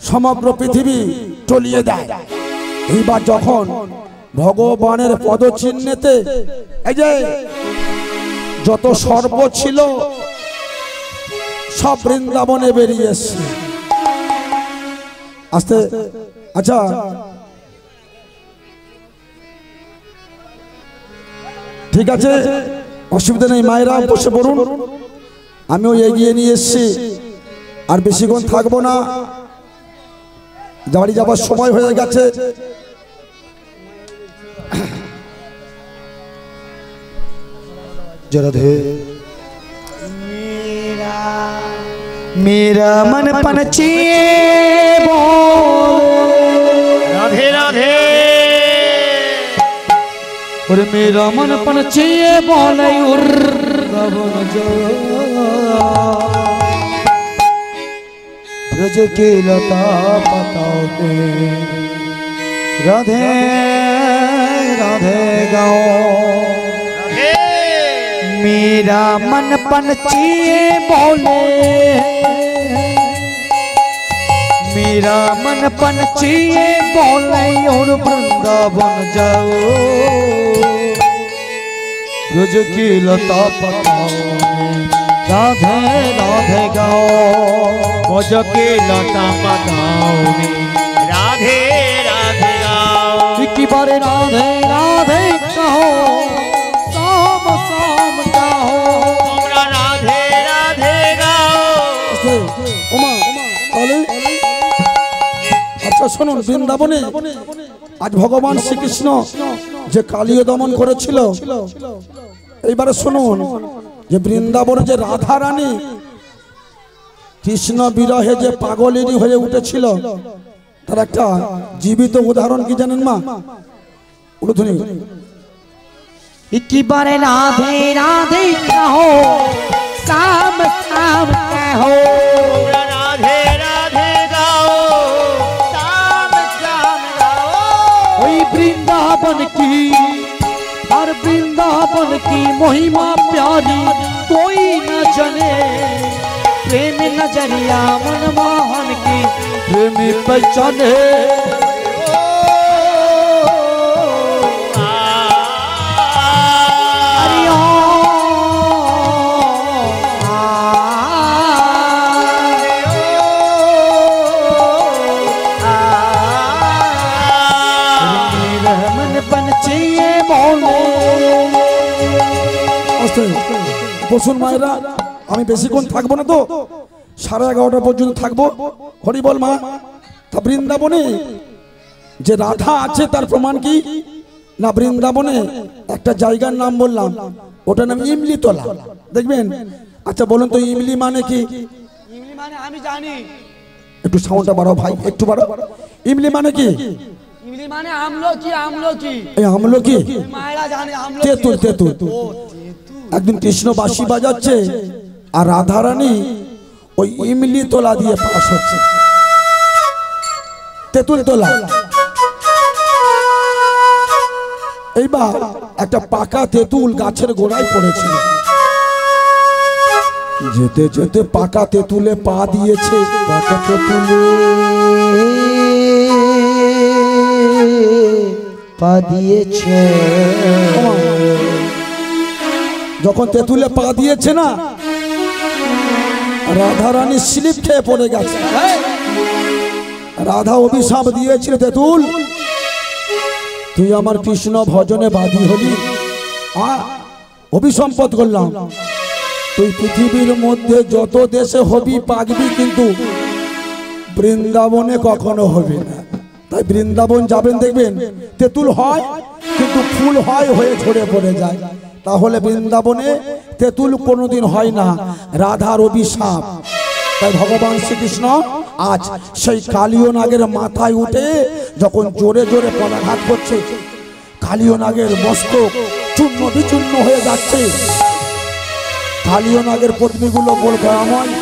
A: সমগ্র পৃথিবী টলিয়ে দেয়। এইবার যখন ভগবানের পদচিহ্নেতে এই যে যত সর্প ছিল সব বৃন্দাবনে বেরিয়ে এসছে। আস্তে আচ্ছা ঠিক আছে অসুবিধা নেই মায়েরা বসে পড়ুন। আমিও এগিয়ে নিয়ে এসছি আর বেশিক্ষণ থাকবো না বাড়ি যাবার সময় হয়ে গেছে।
B: राधे मेरा मन पनची
C: राधे राधे
B: और मेरा मन पनची बोले ब्रज के लता पताओ राधे राधे गाओ मेरा मन पंछिए बोले मेरा मन पंछिए बोले और वृंदावन जाओ रोज की लता पताओ राधे राधे गाओ
C: मुझ के लता पताओ में राधे राधे गाओ
B: की बारे राधे राधे कहो शाम शाम कहो
C: তোমরা রাধে রাধে গাও
A: ওমা তাহলে আচ্ছা শুনুন, বৃন্দাবনে আজ ভগবান শ্রীকৃষ্ণ যে কালীয় দমন করেছিল, এইবারে শুনুন যে বৃন্দাবনে যে রাধা রানী কৃষ্ণ বিরহে যে পাগলেরই হয়ে উঠেছিল, তার একটা জীবিত উদাহরণ কি জানেন মা? উলুধুনি
B: की बारे राधे राधे कहो शाम शाम कहो
C: তোমরা রাধে রাধে গাও শাম শাম গাও
B: ওই वृंदावन की और वृंदावन की महिमा प्यारी कोई न जाने प्रेम नजरिया मनमोहन की प्रेम पहचाने
A: বসুন মায়েরা, আমি বেশিক্ষণ থাকবো না তো, 11:30 পর্যন্ত থাকবো। হরি বল মা। তা বৃন্দাবনে যে রাধা আছে তার প্রমাণ কি না? বৃন্দাবনে একটা জায়গার নাম বললাম, ওটার নাম ইমলিতলা, দেখবেন। আচ্ছা বলুন তো ইমলি মানে কি?
B: ইমলি মানে আমি জানি,
A: একটু সাউন্ডটা বাড়াও ভাই, একটু বাড়াও। ইমলি মানে কি?
B: ইমলি মানে আমলকি। আমলকি
A: এই আমলকি
B: মায়েরা জানে, আমলকি
A: তেঁতুল। তেঁতুল একদিন কৃষ্ণ বাঁশি বাজাচ্ছে আর রাধা রানী ওই ইমলি তোলা দিয়ে পাশ হচ্ছে, তেঁতুল তোলা। এইবার একটা পাকা তেঁতুল গাছের গোড়ায় পড়েছিল, যেতে যেতে পাকা তেঁতুলে পা দিয়েছে। পাকা তেঁতুলে
B: পা দিয়েছে,
A: যখন তেঁতুলে পা দিয়েছে না, রাধা রানী স্লিপ খেয়ে পড়ে গেছে। রাধা অভিশাপ দিয়েছিল, তেঁতুল তুই আমার কৃষ্ণ ভজনে বাদী হলি, অভিসম্পদ করলাম, তুই পৃথিবীর মধ্যে যত দেশে হবি পাকবি, কিন্তু বৃন্দাবনে কখনো হবে না। তাই বৃন্দাবন যাবেন, দেখবেন তেঁতুল হয় কিন্তু ফুল হয় হয়ে ঝরে পড়ে যায়। তাহলে বৃন্দাবনে তেঁতুল কোনোদিন হয় না, রাধার অভিশাপ। তাই ভগবান শ্রীকৃষ্ণ আজ সেই কালীয় নাগের মাথায় উঠে যখন জোরে জোরে পদাঘাত করছে, কালীয় নাগের মস্তক চূর্ণ বিচূর্ণ হয়ে যাচ্ছে। কালীয় নাগের পত্নীগুলো বলবে, আমায়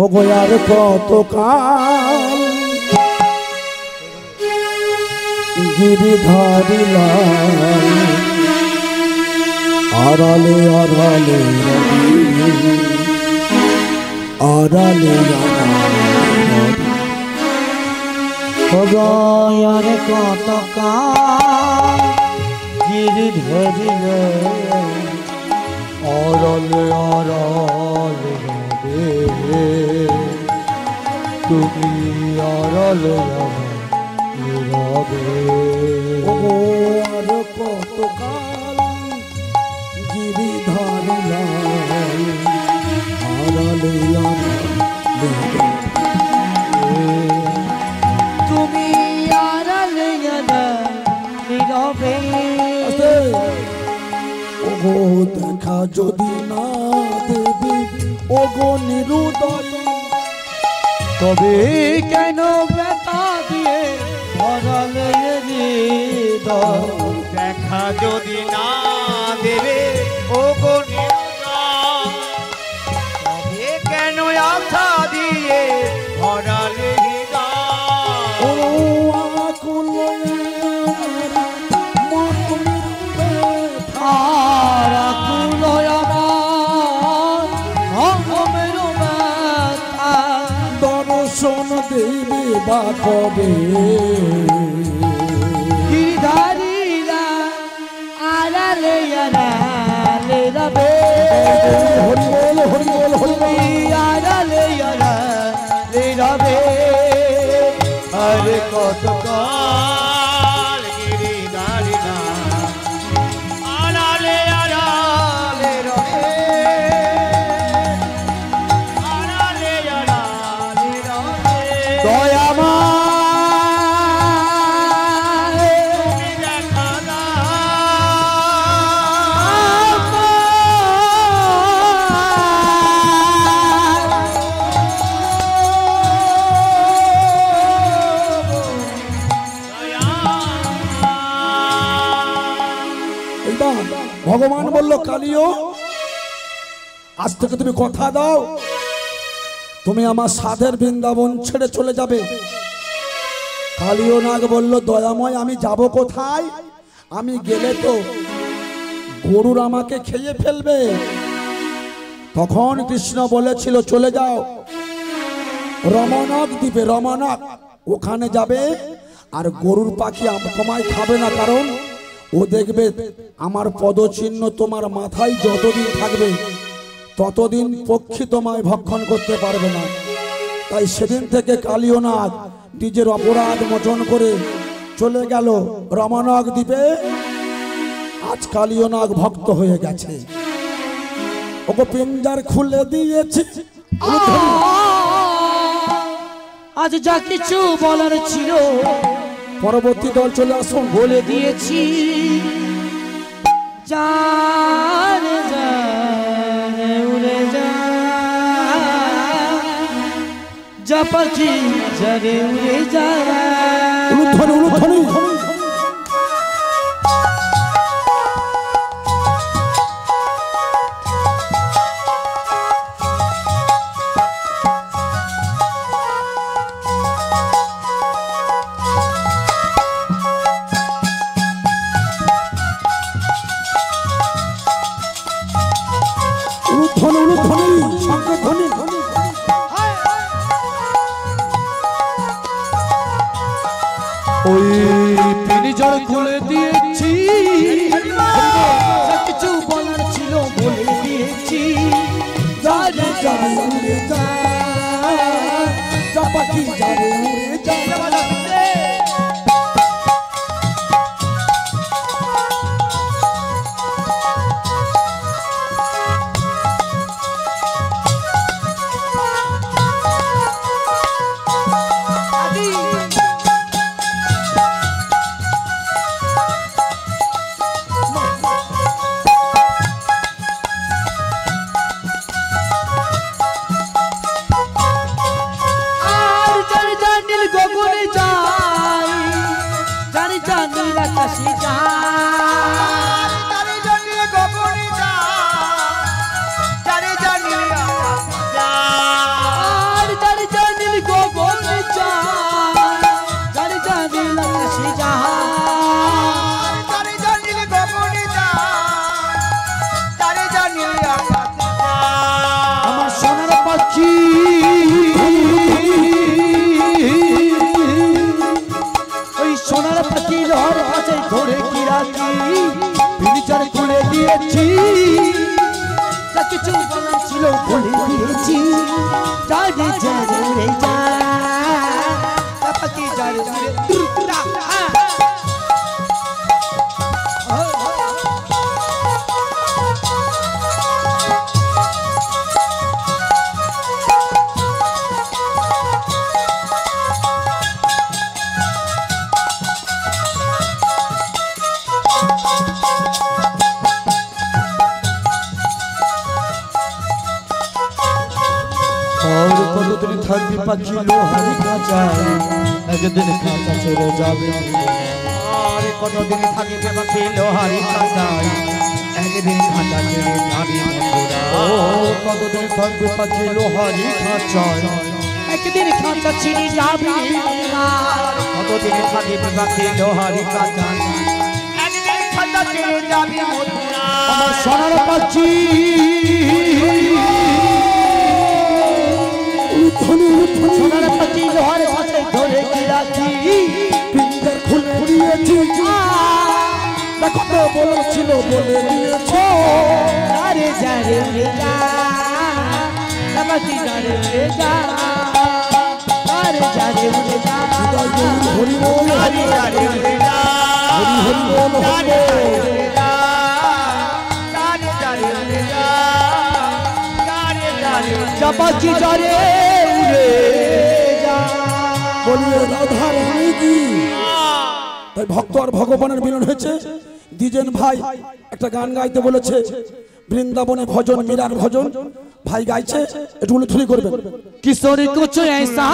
A: ও গোয়ার কত কাল গিরিধারিলা আড়ালে আড়ালে আড়ালে
B: ভগয়ার কত কাল গিরি ধরিলে অরলে অরলে রবে, তুমি অরলে রবে।
A: ও আর কত কাল গিরিধারিলা আড়ালে আড়ালে
B: তুমি আড়ালে নীরবে।
A: ওগো দেখা যদি না দেবে ওগো নিরুদয়,
B: তবে কেন ব্যথা দিয়ে ভরালে হৃদয়?
C: দেখা যদি না দেবে ও গো তবে কেন আশা দিয়ে ভরালে হৃদয়।
A: ও আকুল বা কবে
B: গিরিধারীরা আড়ালে আড়ালে রবে
A: হরি বল হরি বল হরি বল
B: আড়ালে আড়ালে রবে
C: আরে কত কাল গিরিধারীরা আড়ালে আড়ালে রবে আড়ালে আড়ালে রবে
B: দয়ামা
C: তুমি দেখা
A: এইবার ভগবান বলল কালিও আজ থেকে তুমি কথা দাও তুমি আমার সাধের বৃন্দাবন ছেড়ে চলে যাবে। কালিও নাগ বলল দয়াময় আমি যাব কোথায়, আমি গেলে তো গরুর আমাকে খেয়ে ফেলবে। তখন কৃষ্ণ বলেছিল চলে যাও রমনাক দ্বীপে, রমনাক ওখানে যাবে আর গরুর পাখি তোমায় খাবে না, কারণ ও দেখবে আমার পদচিহ্ন তোমার মাথায় যতদিন থাকবে ততদিন পক্ষী তোমায় ভক্ষণ করতে পারবে না। তাই সেদিন থেকে কালিও নাগ নিজের অপরাধ মোচন করে চলে গেল রমনাক দ্বীপে। আজ কালিও নাগ ভক্ত হয়ে গেছে। ওকে পিঞ্জার খুলে দিয়েছে।
B: আজ যা কিছু বলার ছিল
A: পরবর্তী দল চলে আসুন।
B: বলে দিয়েছি যার যারে উড়ে যা যা পাখি যারে উড়ে যা
A: উলুধ্বনি উলুধ্বনি
B: ওই পিঞ্জর খুলে দিয়েছি যা কিছু বলার ছিল বলে দিয়েছি
A: যারে যারে উড়ে যা যা পাখি যারে উড়ে যা।
B: থাকবি পাখি লোহারি খাঁচায় একদিন খাঁচা ছেড়ে যাবে
C: আর কতদিন থাকিবে পাখি লোহারি খাঁচায় একদিন খাঁচা ছেড়ে যাবি বন্ধুরা।
B: ও কতদিন থাকবি পাখি লোহারি খাঁচায় একদিন খাঁচা ছেড়ে যাবে
C: কতদিন থাকিবে পাখি লোহারি খাঁচায় একদিন খাঁচা ছেড়ে যাবি বন্ধুরা।
B: আমার সোনার পাখি সোনার পাখি লোহার খাঁচায় ধরে
A: বলেছিল বলে দিয়েছে
B: আরে যা রে উড়ে যা নামাজি যা রে উড়ে যা আরে যা রে উড়ে যা
A: হরি বল হরি হরি বল হরি
B: নামাজি যা রে উড়ে যা
A: বলিয়ে রাধা রানী কি তাই ভক্ত আর ভগবানের মিলন হয়েছে। দ্বিজেন ভাই একটা গান গাইতে বলেছে, বৃন্দাবনে ভজন মীরার ভজন ভাই গাইছে, একটু উলুধ্বনি করবেন।
B: किशोरी कुछ ऐसा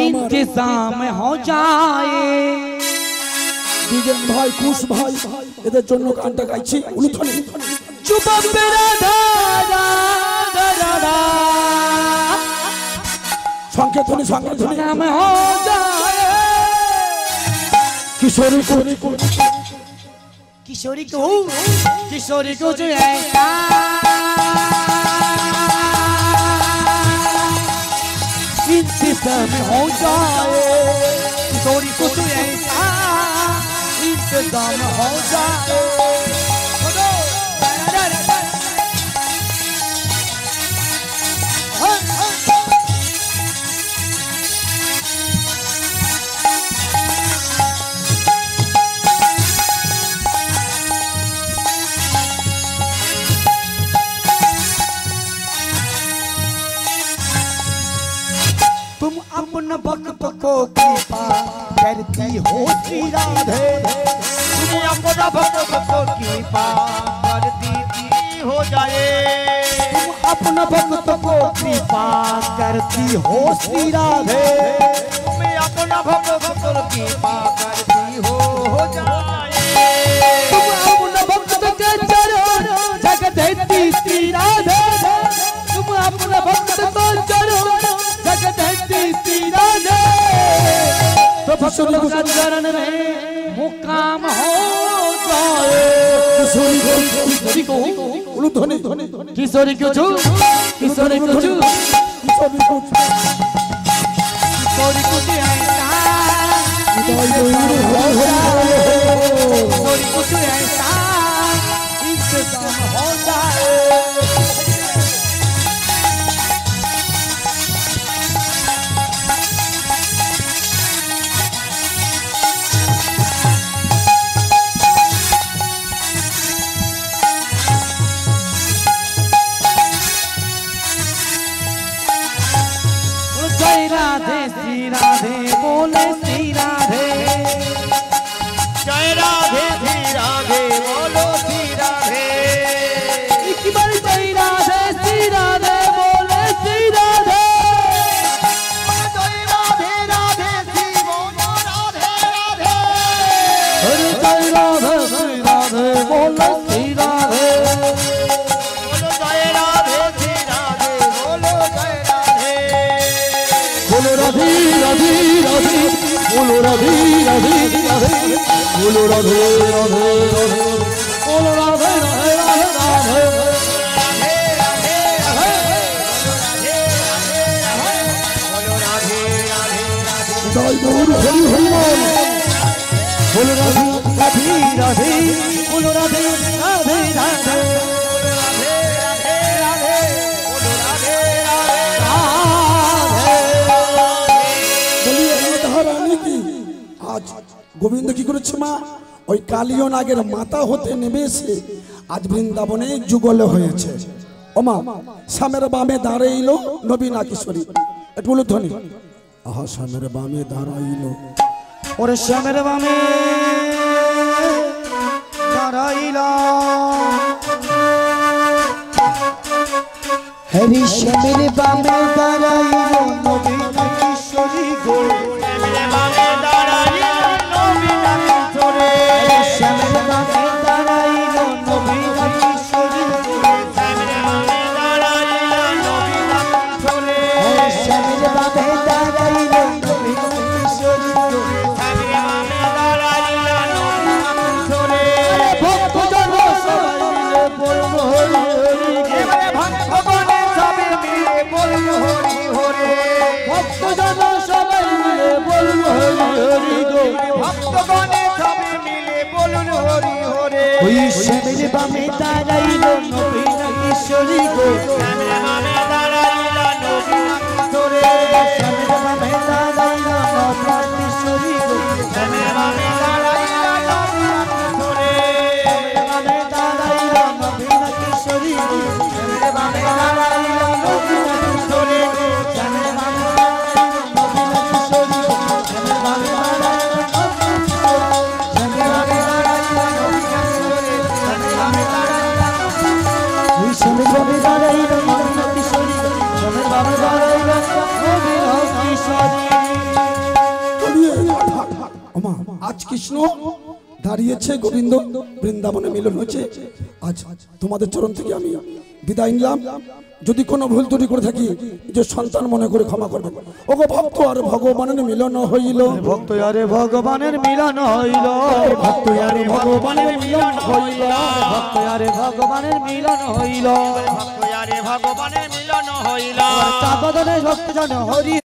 B: इंतजाम हो जाए।
A: দ্বিজেন ভাই কুশ ভাই এদের জন্য গানটা গাইছি, উলুধ্বনি।
B: चुप राधा राधा
A: সংকেতনী সংকেতনী
B: नाम हो जाए।
A: কিশোরী
B: किशोरी को जो ऐसा इंतजाम हो जाए। किशोरी को जो ऐसा इंतजाम हो जाए। तुम अपना भक्त को कृपा करती हो श्री राधे।
C: तुम अपना भक्त को कृपा करती हो जाए।
B: तुम अपना भक्त को कृपा करती हो श्री राधे।
C: तुम अपना भक्त को कृपा करती हो जाए।
B: तुम अपना भक्त के चरण जग देती श्री राधे। तुम अपना भक्त को चरण जग देती श्री राधे। तो भक्त का चरण में मुकाम हो जाए। किशोरी को
A: উলুধ্বনি
B: किशोरी को छू किशोरी को छू किशोरी को किशोरी को छू ऐसा इंतजाम हो जाए। जय राधे श्री राधे बोले श्री राधे।
C: जय राधे श्री राधे बोलो श्री राधे।
B: एक बार जय राधे श्री राधे बोले श्री राधे।
C: जय राधे राधे श्री बोलो राधे राधे।
B: अरे जय राधे श्री राधे बोले श्री राधे।
C: बोलो जय राधे श्री राधे बोलो जय राधे।
B: बोलो राधे राधे राधे बोलो राधे राधे राधे बोलो राधे राधे राधे बोलो राधे राधे राधे राधे।
A: জয় গৌর হরি হরি বল
B: बोलो राधे राधे राधे बोलो राधे राधे राधे
A: বলিয়ে রাধা রানী কি আজ গোবিন্দ কি করেছে মা ওই কালিয় নাগের মাথা হতে নেমে এসে আজ বৃন্দাবনে যুগল হয়েছে। ও মা সামের বামে দাঁড়াইলো নবীনা কিশোরী, একটু উলুধ্বনি। আহা সামের বামে দাঁড়াইলো
B: और श्यामेर बामे दाराइला हरि श्यामेर बामे दाराइलो नबीना किशोरी गो। श्यामेर बामे दाराइलो नबीना किशोरी गो। श्यामेर बामे दाराइलो नबीना किशोरी गो। भक्त जन सबाई मिले बोल हरि हरि।
C: भगवान सब मिले बोल
B: হরি গো
C: ভক্তগণে সবে মিলে বলুন হরি হরে
B: ওই শ্যামের বামে দাঁড়াইল নবীন কিশোরী গো
C: শ্যামের বামে দাঁড়াইল নবীন কিশোরে
B: শ্যামের বামে দাঁড়াইল নবীন কিশোরী গো
C: শ্যামের বামে দাঁড়াইল নবীন কিশোরে
B: বামে দাঁড়াইল নবীন কিশোরী গো
C: শ্যামের বামে দাঁড়াইল নবীন কিশোরে
B: শ্যামের বামে দাঁড়াইল নবীন কিশোরী গো শ্যামের বামে দাঁড়াইল শ্যামের বামে দাঁড়াইল নবীন কিশোরী গো শ্যামের বামে দাঁড়াইল নবীন কিশোরী
A: ওমা, আজ কৃষ্ণ দাঁড়িয়েছে, গোবিন্দ বৃন্দাবনে মিলন হয়েছে। আজ তোমাদের চরণ থেকে আমি বিদায় নিলাম। যদি কোনো ভুল ত্রুটি করে থাকি যে সন্তান মনে করে ক্ষমা করবে। ওগো ভক্ত আর ভগবানের মিলন হইল,
B: ভক্ত আরে ভগবানের মিলন হইল,
A: ভক্ত আর ভগবানের মিলন হইল,
B: ভক্ত আরে ভগবানের মিলন হইল,
C: ভক্ত আরে ভগবানের মিলন হইল
B: চাবদনে ভক্তজন হরি